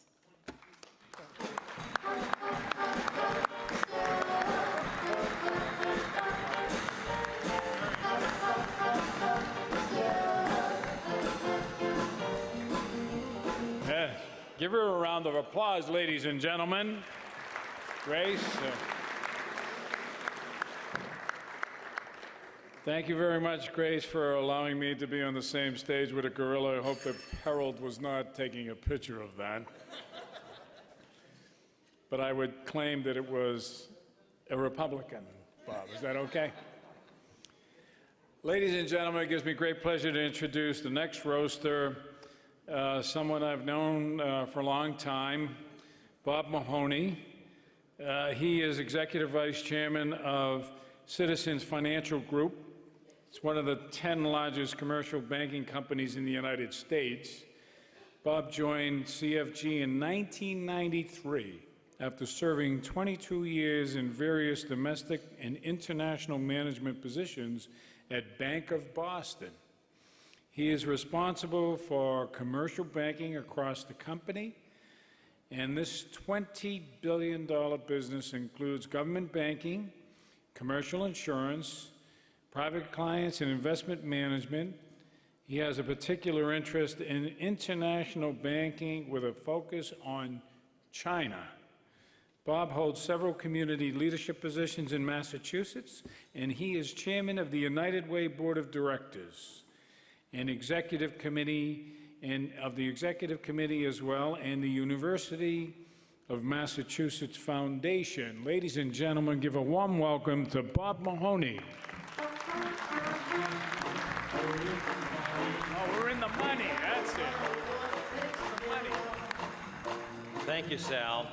Give her a round of applause, ladies and gentlemen. Grace. Thank you very much, Grace, for allowing me to be on the same stage with a gorilla. I hope the Herald was not taking a picture of that. But I would claim that it was a Republican, Bob. Is that okay? Ladies and gentlemen, it gives me great pleasure to introduce the next roaster, someone I've known for a long time, Bob Mahoney. He is Executive Vice Chairman of Citizens Financial Group. It's one of the 10 largest commercial banking companies in the United States. Bob joined CFG in 1993 after serving 22 years in various domestic and international management positions at Bank of Boston. He is responsible for commercial banking across the company, and this $20 billion business includes government banking, commercial insurance, private clients, and investment management. He has a particular interest in international banking with a focus on China. Bob holds several community leadership positions in Massachusetts, and he is chairman of the United Way Board of Directors and executive committee of the executive committee as well, and the University of Massachusetts Foundation. Ladies and gentlemen, give a warm welcome to Bob Mahoney. Oh, we're in the money. That's it. The money. Thank you, Sal.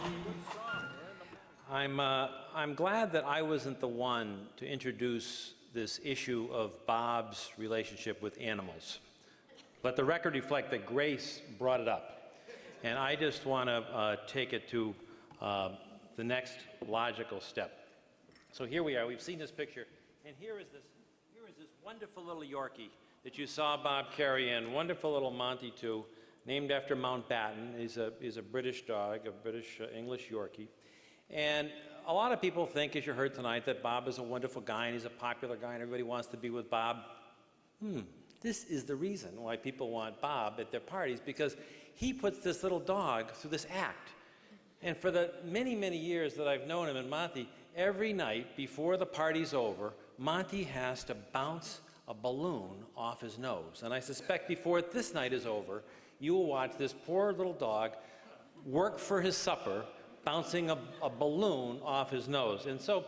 I'm glad that I wasn't the one to introduce this issue of Bob's relationship with animals. Let the record reflect that Grace brought it up. And I just want to take it to the next logical step. So here we are. We've seen this picture. And here is this wonderful little Yorkie that you saw Bob carry in. Wonderful little Monty, too, named after Mountbatten. He's a British dog, a British English Yorkie. And a lot of people think, as you heard tonight, that Bob is a wonderful guy and he's a popular guy and everybody wants to be with Bob. This is the reason why people want Bob at their parties, because he puts this little dog through this act. And for the many, many years that I've known him and Monty, every night before the party's over, Monty has to bounce a balloon off his nose. And I suspect before this night is over, you will watch this poor little dog work for his supper, bouncing a balloon off his nose. And so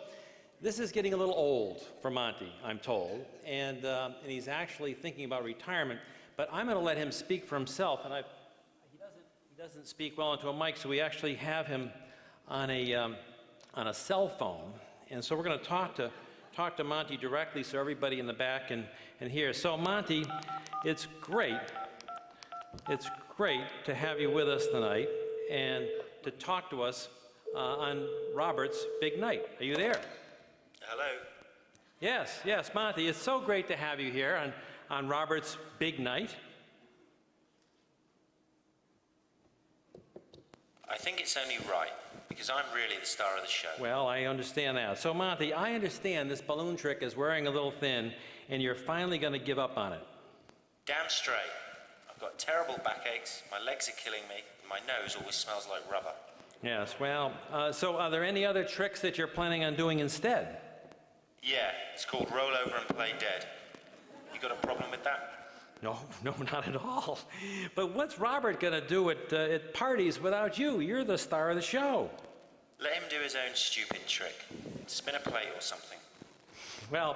this is getting a little old for Monty, I'm told, and he's actually thinking about retirement. But I'm going to let him speak for himself, and he doesn't speak well into a mic, so we actually have him on a cell phone. And so we're going to talk to Monty directly, so everybody in the back can hear. So Monty, it's great to have you with us tonight and to talk to us on Robert's big night. Are you there? Hello. Yes, Monty, it's so great to have you here on Robert's big night. I think it's only right, because I'm really the star of the show. Well, I understand that. So Monty, I understand this balloon trick is wearing a little thin, and you're finally going to give up on it. Damn straight. I've got terrible backaches, my legs are killing me, My nose always smells like rubber. Yes, well, so are there any other tricks that you're planning on doing instead? Yeah, it's called roll over and play dead. You got a problem with that? No, not at all. But what's Robert going to do at parties without you? You're the star of the show. Let him do his own stupid trick. Spin a plate or something. Well,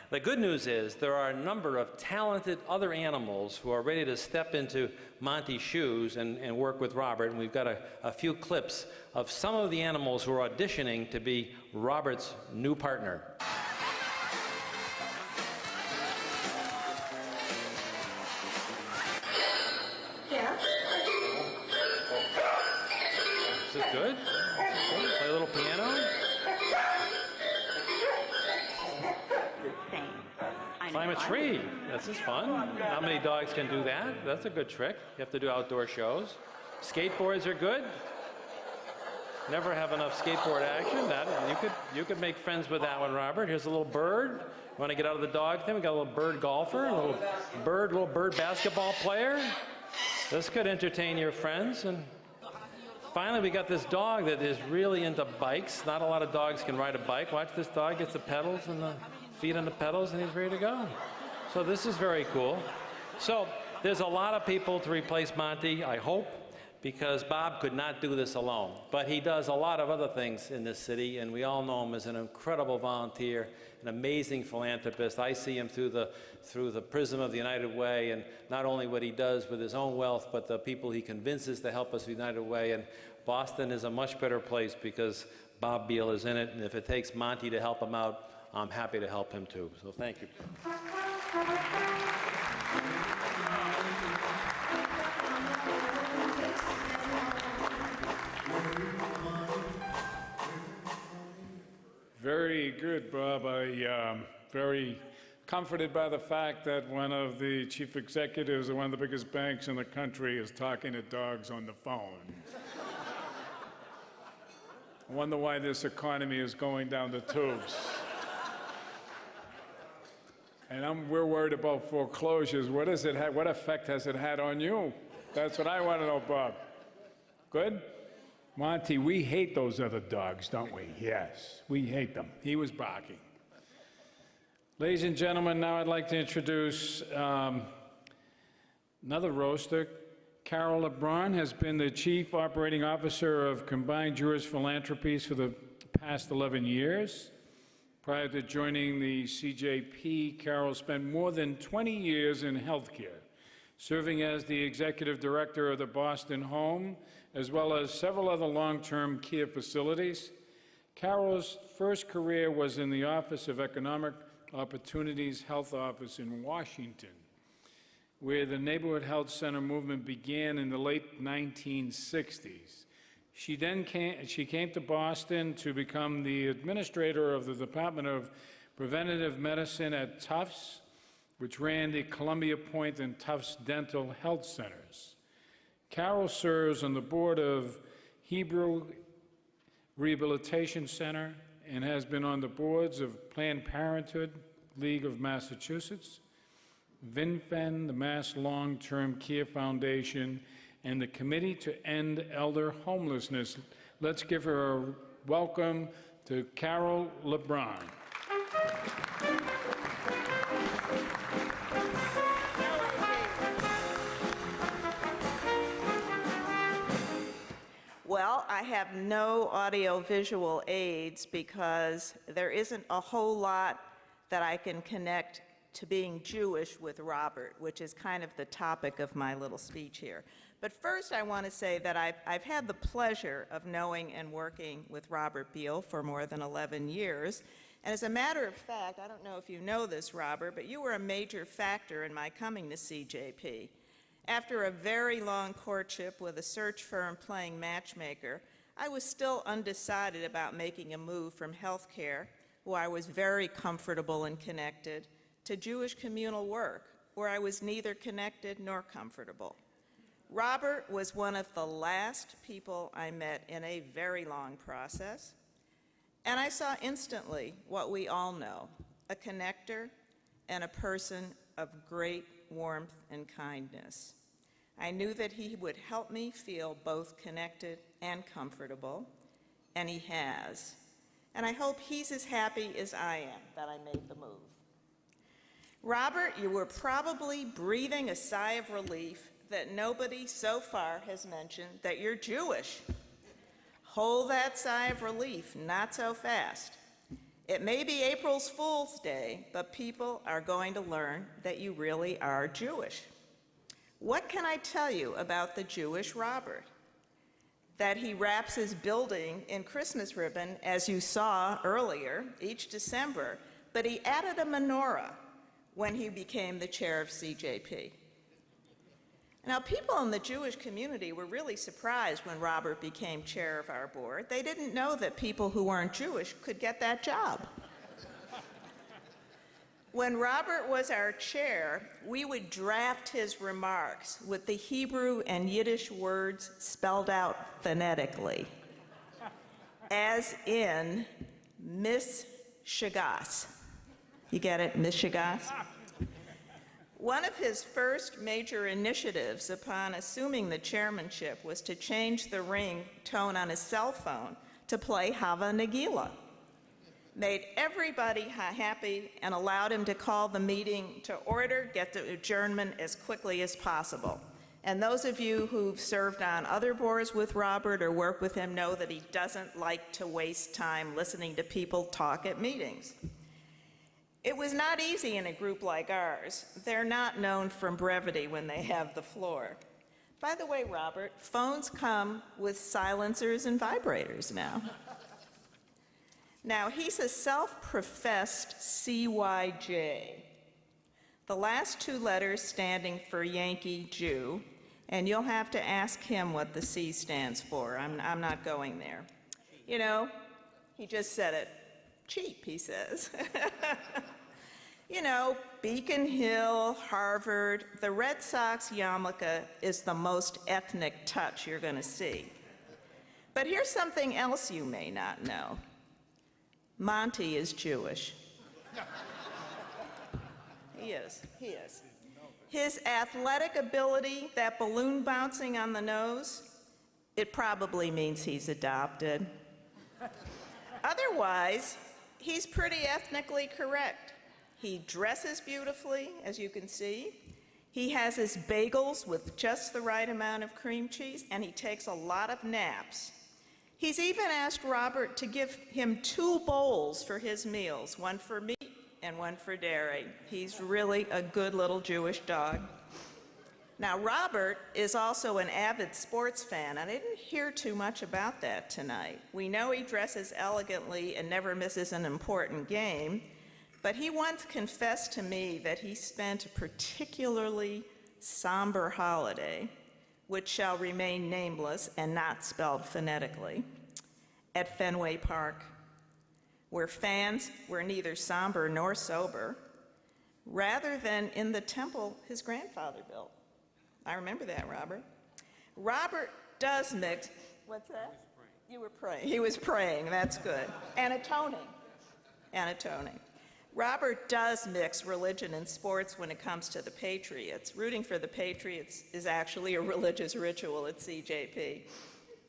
the good news is there are a number of talented other animals who are ready to step into Monty's shoes and work with Robert. And we've got a few clips of some of the animals who are auditioning to be Robert's new partner. Is this good? Play a little piano? Climb a tree. This is fun. How many dogs can do that? That's a good trick. You have to do outdoor shows. Skateboards are good. Never have enough skateboard action. That you could make friends with that one, Robert. Here's a little bird. Want to get out of the dog thing? We got a little bird golfer, a little bird basketball player. This could entertain your friends. And finally, we got this dog that is really into bikes. Not a lot of dogs can ride a bike. Watch this dog, gets the pedals and the feet on the pedals, and he's ready to go. So this is very cool. So there's a lot of people to replace Monty, I hope, because Bob could not do this alone. But he does a lot of other things in this city, and we all know him as an incredible volunteer, an amazing philanthropist. I see him through the prism of the United Way, and not only what he does with his own wealth, but the people he convinces to help us with the United Way. And Boston is a much better place because Bob Beal is in it, and if it takes Monty to help him out, I'm happy to help him too. So thank you. Very good, Bob. I'm very comforted by the fact that one of the chief executives of one of the biggest banks in the country is talking to dogs on the phone. I wonder why this economy is going down the tubes. And we're worried about foreclosures. What effect has it had on you? That's what I want to know, Bob. Good? Monty, we hate those other dogs, don't we? Yes, we hate them. He was barking. Ladies and gentlemen, now I'd like to introduce another roaster. Carol LeBron has been the Chief Operating Officer of Combined Jewish Philanthropies for the past 11 years. Prior to joining the CJP, Carol spent more than 20 years in healthcare, serving as the executive director of the Boston Home, as well as several other long-term care facilities. Carol's first career was in the Office of Economic Opportunities Health Office in Washington, where the Neighborhood Health Center movement began in the late 1960s. She came to Boston to become the administrator of the Department of Preventative Medicine at Tufts, which ran the Columbia Point and Tufts Dental Health Centers. Carol serves on the board of Hebrew Rehabilitation Center and has been on the boards of Planned Parenthood, League of Massachusetts, VinFen, the Mass Long-Term Care Foundation, and the Committee to End Elder Homelessness. Let's give her a welcome to Carol LeBron. Well, I have no audio-visual aids because there isn't a whole lot that I can connect to being Jewish with Robert, which is kind of the topic of my little speech here. But first, I want to say that I've had the pleasure of knowing and working with Robert Beal for more than 11 years. And as a matter of fact, I don't know if you know this, Robert, but you were a major factor in my coming to CJP. After a very long courtship with a search firm playing matchmaker, I was still undecided about making a move from healthcare, where I was very comfortable and connected, to Jewish communal work, where I was neither connected nor comfortable. Robert was one of the last people I met in a very long process, and I saw instantly what we all know, a connector and a person of great warmth and kindness. I knew that he would help me feel both connected and comfortable, and he has. And I hope he's as happy as I am that I made the move. Robert, you were probably breathing a sigh of relief that nobody so far has mentioned that you're Jewish. Hold that sigh of relief, not so fast. It may be April's Fool's Day, but people are going to learn that you really are Jewish. What can I tell you about the Jewish Robert? That he wraps his building in Christmas ribbon, as you saw earlier, each December, but he added a menorah when he became the chair of CJP. Now, people in the Jewish community were really surprised when Robert became chair of our board. They didn't know that people who weren't Jewish could get that job. When Robert was our chair, we would draft his remarks with the Hebrew and Yiddish words spelled out phonetically, as in Miss Shagas. You get it, Miss Shagas? One of his first major initiatives upon assuming the chairmanship was to change the ringtone on his cell phone to play Hava Nagila. Made everybody happy and allowed him to call the meeting to order, get to adjournment as quickly as possible. And those of you who've served on other boards with Robert or worked with him know that he doesn't like to waste time listening to people talk at meetings. It was not easy in a group like ours. They're not known for brevity when they have the floor. By the way, Robert, phones come with silencers and vibrators now. Now, he's a self-professed CYJ, the last two letters standing for Yankee Jew, and you'll have to ask him what the C stands for. I'm not going there. You know, he just said it. Cheap, he says. You know, Beacon Hill, Harvard, the Red Sox yarmulke is the most ethnic touch you're going to see. But here's something else you may not know. Monty is Jewish. He is. His athletic ability, that balloon bouncing on the nose, it probably means he's adopted. Otherwise, he's pretty ethnically correct. He dresses beautifully, as you can see. He has his bagels with just the right amount of cream cheese, and he takes a lot of naps. He's even asked Robert to give him 2 bowls for his meals, one for meat and one for dairy. He's really a good little Jewish dog. Now, Robert is also an avid sports fan, and I didn't hear too much about that tonight. We know he dresses elegantly and never misses an important game, but he once confessed to me that he spent a particularly somber holiday, which shall remain nameless and not spelled phonetically, at Fenway Park, where fans were neither somber nor sober, rather than in the temple his grandfather built. I remember that, Robert. Robert does mix, what's that? You were praying. He was praying, that's good. And atoning. Robert does mix religion and sports when it comes to the Patriots. Rooting for the Patriots is actually a religious ritual at CJP.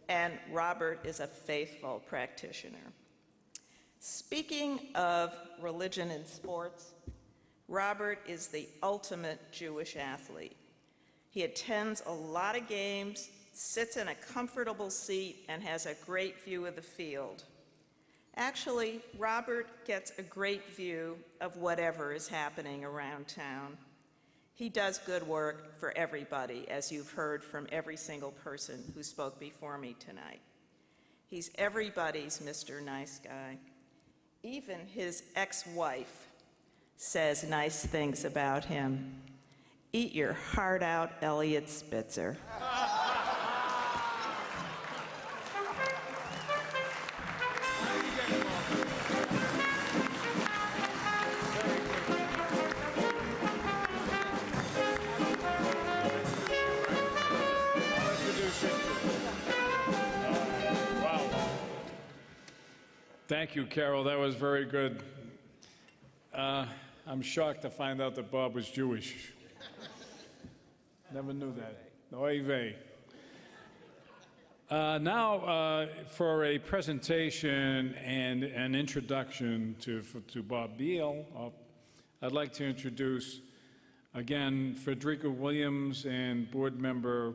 And Robert is a faithful practitioner. Speaking of religion and sports, Robert is the ultimate Jewish athlete. He attends a lot of games, sits in a comfortable seat, and has a great view of the field. Actually, Robert gets a great view of whatever is happening around town. He does good work for everybody, as you've heard from every single person who spoke before me tonight. He's everybody's Mr. Nice Guy. Even his ex-wife says nice things about him. Eat your heart out, Elliot Spitzer. Thank you, Carol. That was very good. I'm shocked to find out that Bob was Jewish. Never knew that. Oy vey. Now, for a presentation and an introduction to Bob Beal, I'd like to introduce again Frederica Williams and board member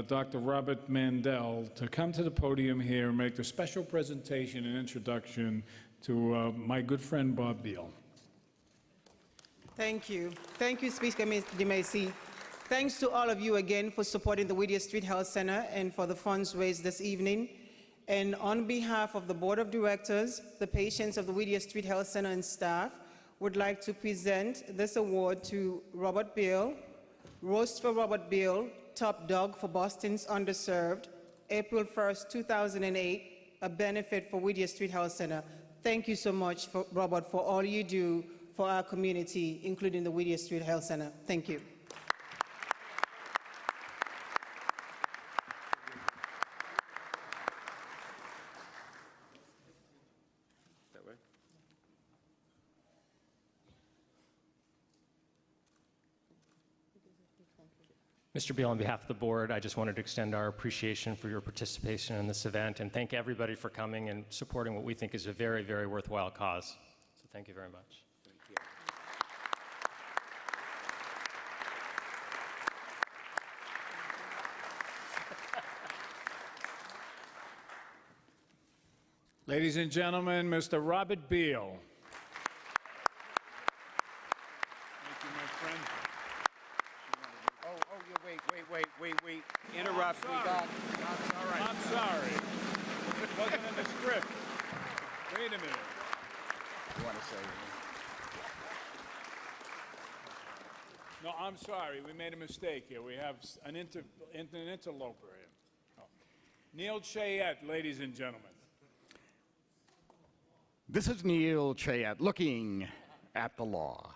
Dr. Robert Mandel to come to the podium here and make a special presentation and introduction to my good friend Bob Beal. Thank you. Thank you, Speaker DeMacy. Thanks to all of you again for supporting the Whittier Street Health Center and for the funds raised this evening. And on behalf of the Board of Directors, the patients of the Whittier Street Health Center and staff, would like to present this award to Robert Beal, Roast for Robert Beal, Top Dog for Boston's Underserved, April 1st, 2008, a benefit for Whittier Street Health Center. Thank you so much, Robert, for all you do for our community, including the Whittier Street Health Center. Thank you. Mr. Beal, on behalf of the board, I just wanted to extend our appreciation for your participation in this event and thank everybody for coming and supporting what we think is a very, very worthwhile cause. So thank you very much. Thank you. Ladies and gentlemen, Mr. Robert Beal. Thank you, my friend. Wait. Interrupt. I'm sorry. All right. I'm sorry. It wasn't in the script. Wait a minute. You want to say? No, I'm sorry. We made a mistake here. We have an interloper here. Oh. Neil Chayette, ladies and gentlemen. This is Neil Chayette, looking at the law.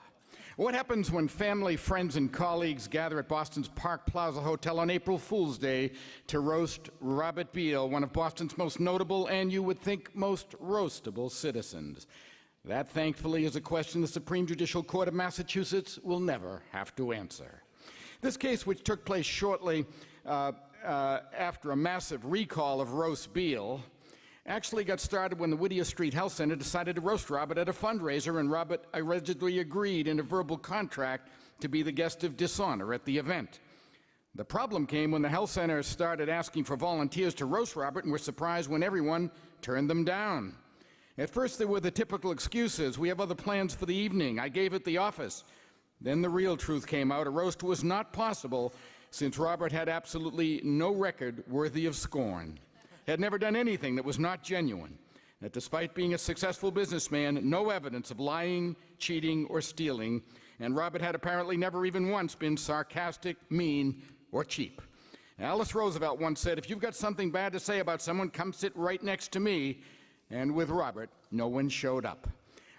What happens when family, friends, and colleagues gather at Boston's Park Plaza Hotel on April Fool's Day to roast Robert Beal, one of Boston's most notable and, you would think, most roastable citizens? That, thankfully, is a question the Supreme Judicial Court of Massachusetts will never have to answer. This case, which took place shortly after a massive recall of Roast Beal, actually got started when the Whittier Street Health Center decided to roast Robert at a fundraiser, and Robert allegedly agreed in a verbal contract to be the guest of dishonor at the event. The problem came when the health center started asking for volunteers to roast Robert and were surprised when everyone turned them down. At first, there were the typical excuses. We have other plans for the evening. I gave it the office. Then the real truth came out. A roast was not possible since Robert had absolutely no record worthy of scorn. Had never done anything that was not genuine, that despite being a successful businessman, no evidence of lying, cheating, or stealing, and Robert had apparently never even once been sarcastic, mean, or cheap. Alice Roosevelt once said, if you've got something bad to say about someone, come sit right next to me, and with Robert, no one showed up.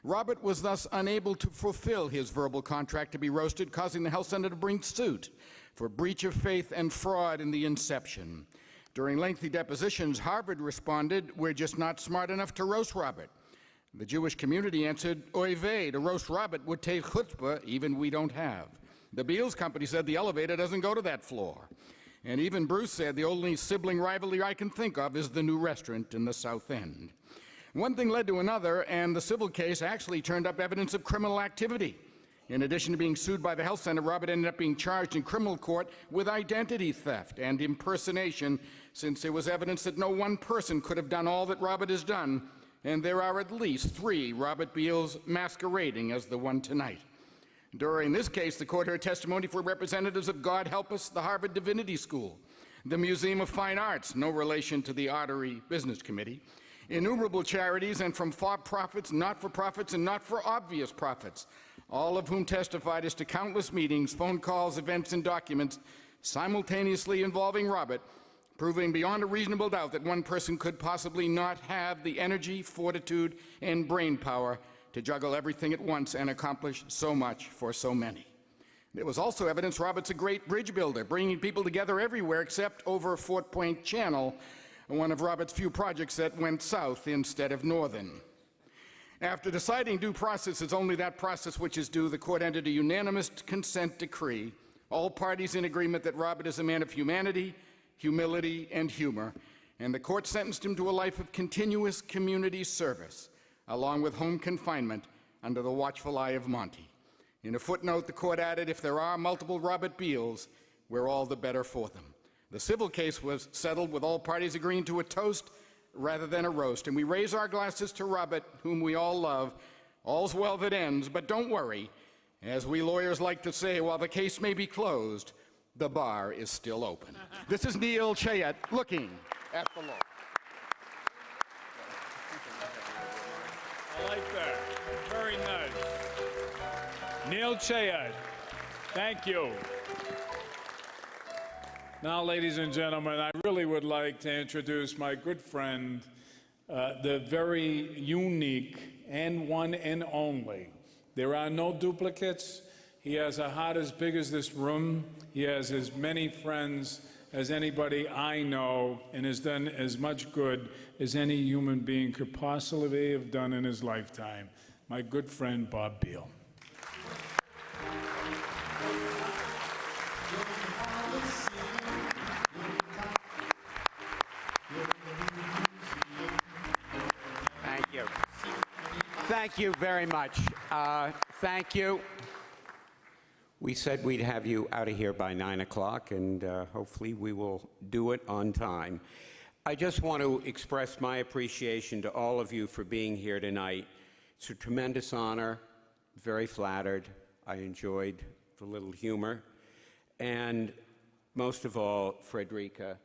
Robert was thus unable to fulfill his verbal contract to be roasted, causing the health center to bring suit for breach of faith and fraud in the inception. During lengthy depositions, Harvard responded, we're just not smart enough to roast Robert. The Jewish community answered, oy vey, to roast Robert would take chutzpah even we don't have. The Beals company said the elevator doesn't go to that floor. And even Bruce said the only sibling rivalry I can think of is the new restaurant in the South End. One thing led to another, and the civil case actually turned up evidence of criminal activity. In addition to being sued by the health center, Robert ended up being charged in criminal court with identity theft and impersonation, since there was evidence that no one person could have done all that Robert has done, and there are at least 3 Robert Beals masquerading as the one tonight. During this case, the court heard testimony for representatives of God Help Us, the Harvard Divinity School, the Museum of Fine Arts, no relation to the Artery Business Committee, innumerable charities, and from for-profits, not-for-profits, and not-for-obvious profits, all of whom testified as to countless meetings, phone calls, events, and documents simultaneously involving Robert, proving beyond a reasonable doubt that one person could possibly not have the energy, fortitude, and brain power to juggle everything at once and accomplish so much for so many. There was also evidence Robert's a great bridge builder, bringing people together everywhere except over Fort Point Channel, one of Robert's few projects that went south instead of northern. After deciding due process is only that process which is due, the court entered a unanimous consent decree All parties in agreement that Robert is a man of humanity, humility, and humor, and the court sentenced him to a life of continuous community service, along with home confinement under the watchful eye of Monty. In a footnote, the court added, if there are multiple Robert Beals, we're all the better for them. The civil case was settled with all parties agreeing to a toast rather than a roast, and we raise our glasses to Robert, whom we all love. All's well that ends, but don't worry. As we lawyers like to say, while the case may be closed, the bar is still open. This is Neil Chayet looking at the law. I like that. Very nice. Neil Chayet, thank you. Now, ladies and gentlemen, I really would like to introduce my good friend, the very unique and one and only. There are no duplicates. He has a heart as big as this room. He has as many friends as anybody I know, and has done as much good as any human being could possibly have done in his lifetime. My good friend, Bob Beal. Thank you. Thank you very much. Thank you. We said we'd have you out of here by 9 o'clock, and hopefully we will do it on time. I just want to express my appreciation to all of you for being here tonight. It's a tremendous honor, very flattered. I enjoyed the little humor. And most of all, Frederica,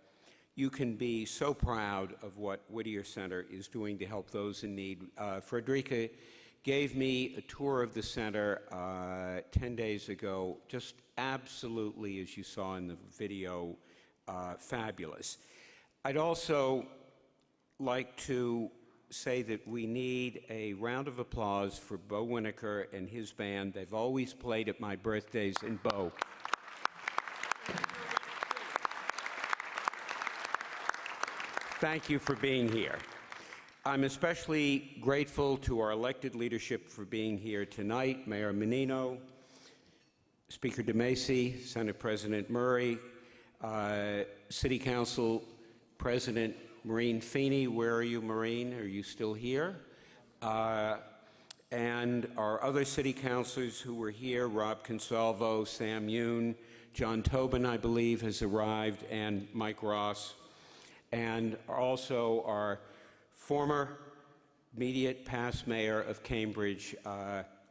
you can be so proud of what Whittier Center is doing to help those in need. Frederica gave me a tour of the center 10 days ago, just absolutely, as you saw in the video, fabulous. I'd also like to say that we need a round of applause for Bo Winokur and his band. They've always played at my birthdays, and Bo. Thank you for being here. I'm especially grateful to our elected leadership for being here tonight, Mayor Menino, Speaker DeMacy, Senate President Murray, City Council President Maureen Feeney. Where are you, Maureen? Are you still here? And our other city councilors who were here, Rob Consalvo, Sam Yoon, John Tobin, I believe, has arrived, and Mike Ross, and also our former immediate past mayor of Cambridge,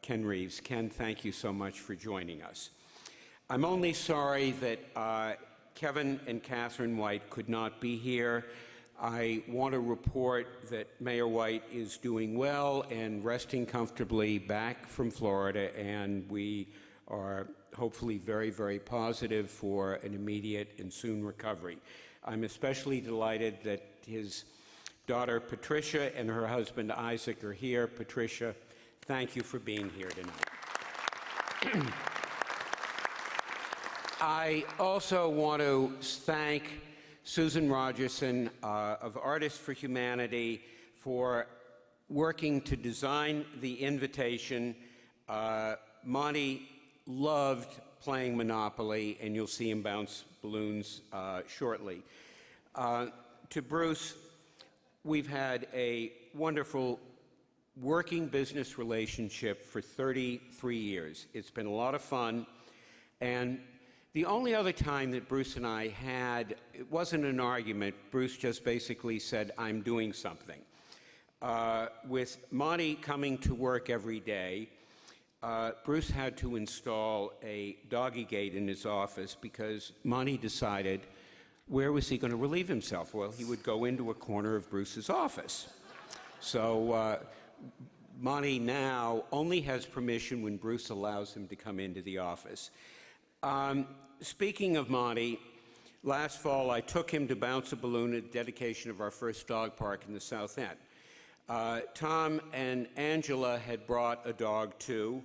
Ken Reeves. Ken, thank you so much for joining us. I'm only sorry that Kevin and Catherine White could not be here. I want to report that Mayor White is doing well and resting comfortably back from Florida, and we are hopefully very, very positive for an immediate and soon recovery. I'm especially delighted that his daughter Patricia and her husband Isaac are here. Patricia, thank you for being here tonight. I also want to thank Susan Rogerson of Artists for Humanity for working to design the invitation. Monty loved playing Monopoly, and you'll see him bounce balloons shortly. To Bruce, we've had a wonderful working business relationship for 33 years. It's been a lot of fun, and the only other time that Bruce and I had, it wasn't an argument. Bruce just basically said, I'm doing something. With Monty coming to work every day, Bruce had to install a doggy gate in his office because Monty decided, where was he going to relieve himself? Well, he would go into a corner of Bruce's office. So Monty now only has permission when Bruce allows him to come into the office. Speaking of Monty, last fall I took him to bounce a balloon at the dedication of our first dog park in the South End. Tom and Angela had brought a dog too.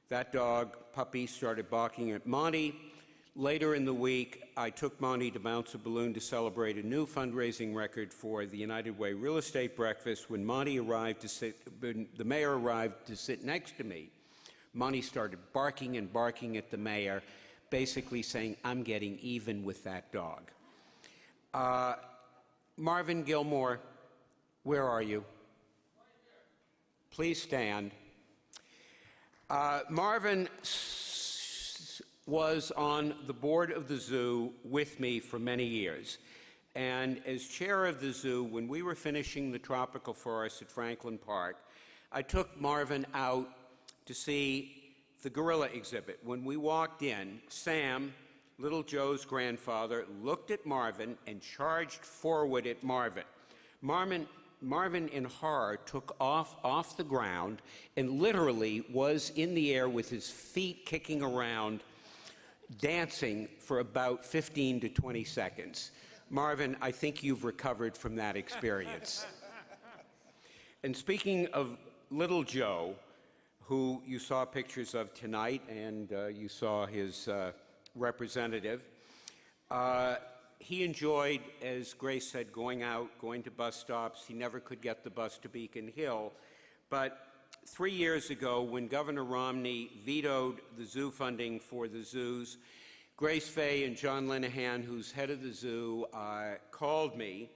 That dog, Puppy, started barking at Monty. Later in the week, I took Monty to bounce a balloon to celebrate a new fundraising record for the United Way Real Estate Breakfast. When the mayor arrived to sit next to me, Monty started barking and barking at the mayor. basically saying, I'm getting even with that dog. Marvin Gilmore, where are you? Please stand. Marvin was on the board of the zoo with me for many years. And as chair of the zoo, when we were finishing the tropical forest at Franklin Park, I took Marvin out to see the gorilla exhibit. When we walked in, Sam, little Joe's grandfather, looked at Marvin and charged forward at Marvin. Marvin, in horror, took off the ground and literally was in the air with his feet kicking around, dancing for about 15 to 20 seconds. Marvin, I think you've recovered from that experience. And speaking of little Joe, who you saw pictures of tonight, and you saw his representative, he enjoyed, as Grace said, going out, going to bus stops. He never could get the bus to Beacon Hill. But 3 years ago, when Governor Romney vetoed the zoo funding for the zoos, Grace Fay and John Linehan, who's head of the zoo, called me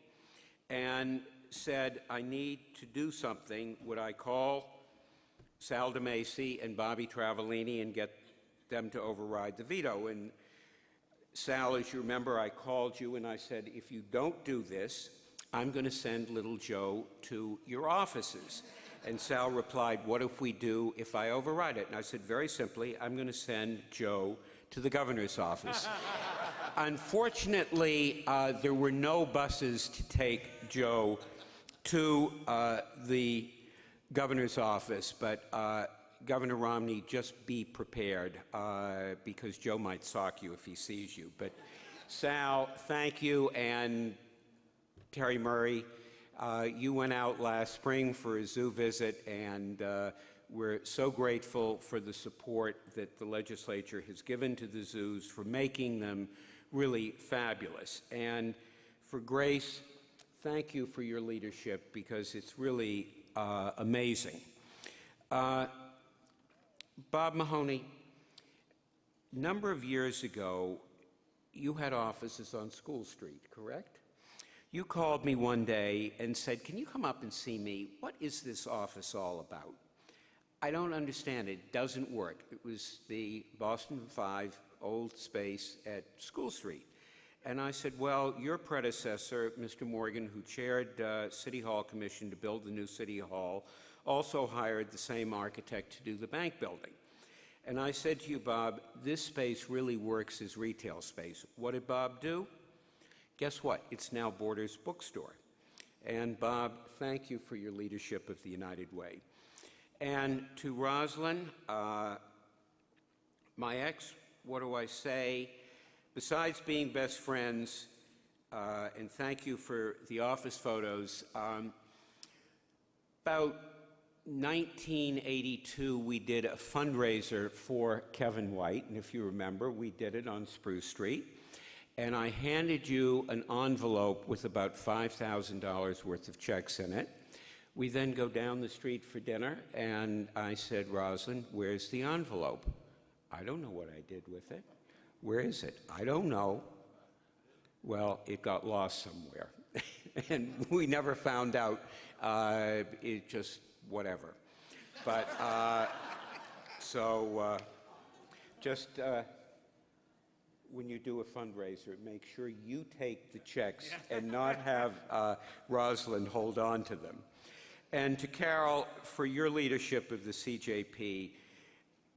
and said, I need to do something. Would I call Sal DeMacy and Bobby Travellini and get them to override the veto? And Sal, as you remember, I called you and I said, if you don't do this, I'm going to send little Joe to your offices. And Sal replied, what if we do if I override it? And I said, very simply, I'm going to send Joe to the governor's office. Unfortunately, there were no buses to take Joe to the governor's office, but Governor Romney, just be prepared, because Joe might sock you if he sees you. But Sal, thank you, and Terry Murray, you went out last spring for a zoo visit, and we're so grateful for the support that the legislature has given to the zoos for making them really fabulous. And for Grace, thank you for your leadership, because it's really amazing. Bob Mahoney, a number of years ago, you had offices on School Street, correct? You called me one day and said, can you come up and see me? What is this office all about? I don't understand it. It doesn't work. It was the Boston 5 old space at School Street. And I said, well, your predecessor, Mr. Morgan, who chaired City Hall Commission to build the new City Hall, also hired the same architect to do the bank building. And I said to you, Bob, this space really works as retail space. What did Bob do? Guess what? It's now Borders Bookstore. And Bob, thank you for your leadership of the United Way. And to Rosalind, my ex, what do I say? Besides being best friends, and thank you for the office photos, about 1982, we did a fundraiser for Kevin White, and if you remember, we did it on Spruce Street. And I handed you an envelope with about $5,000 worth of checks in it. We then go down the street for dinner, and I said, Rosalind, where's the envelope? I don't know what I did with it. Where is it? I don't know. Well, it got lost somewhere. And we never found out. It just, whatever. But, just when you do a fundraiser, make sure you take the checks and not have Rosalind hold on to them. And to Carol, for your leadership of the CJP,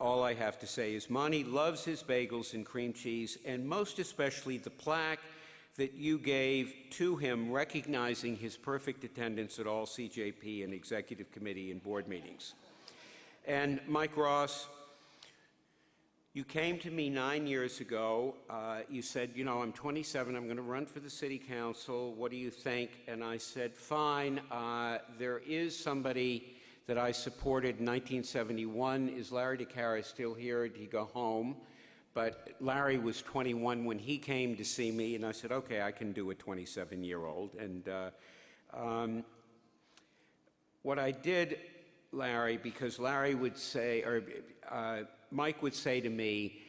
all I have to say is Monty loves his bagels and cream cheese, and most especially the plaque that you gave to him recognizing his perfect attendance at all CJP and executive committee and board meetings. And Mike Ross, you came to me 9 years ago. You said, you know, I'm 27, I'm going to run for the city council. What do you think? And I said, fine. There is somebody that I supported in 1971. Is Larry DeCara still here? Did he go home? But Larry was 21 when he came to see me, and I said, okay, I can do a 27-year-old. And what I did, Larry, because Larry would say, or Mike would say to me,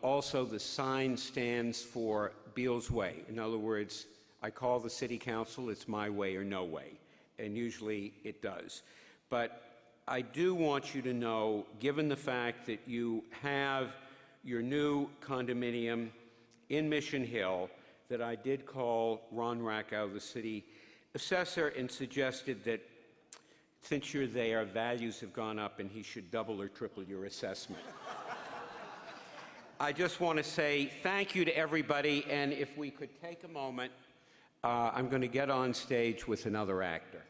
also the sign stands for Beal's Way. In other words, I call the city council, it's my way or no way, and usually it does. But I do want you to know, given the fact that you have your new condominium in Mission Hill, that I did call Ron Rackow, the city assessor, and suggested that since you're there, values have gone up and he should double or triple your assessment. I just want to say thank you to everybody, and if we could take a moment, I'm going to get on stage with another actor.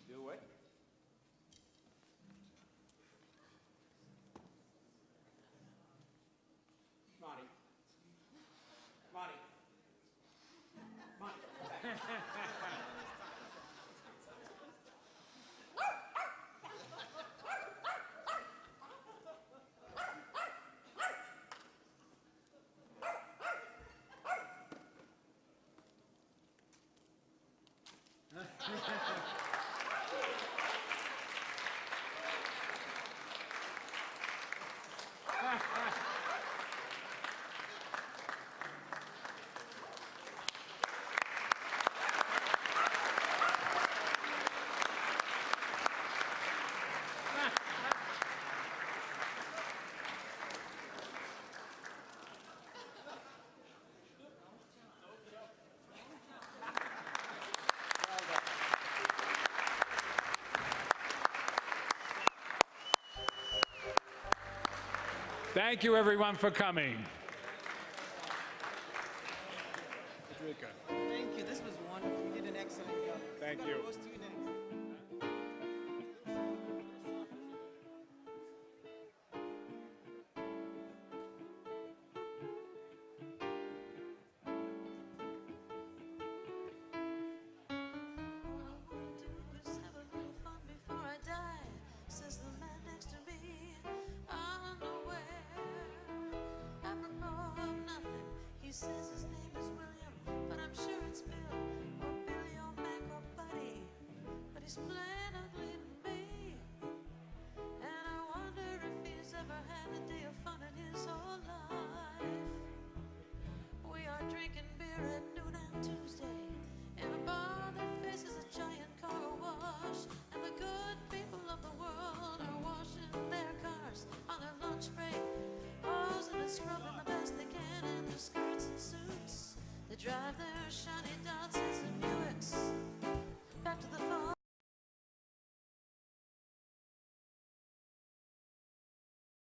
Do it. Monty. Monty. Thank you, everyone, for coming. Thank you. This was wonderful. You did an excellent job. Thank you.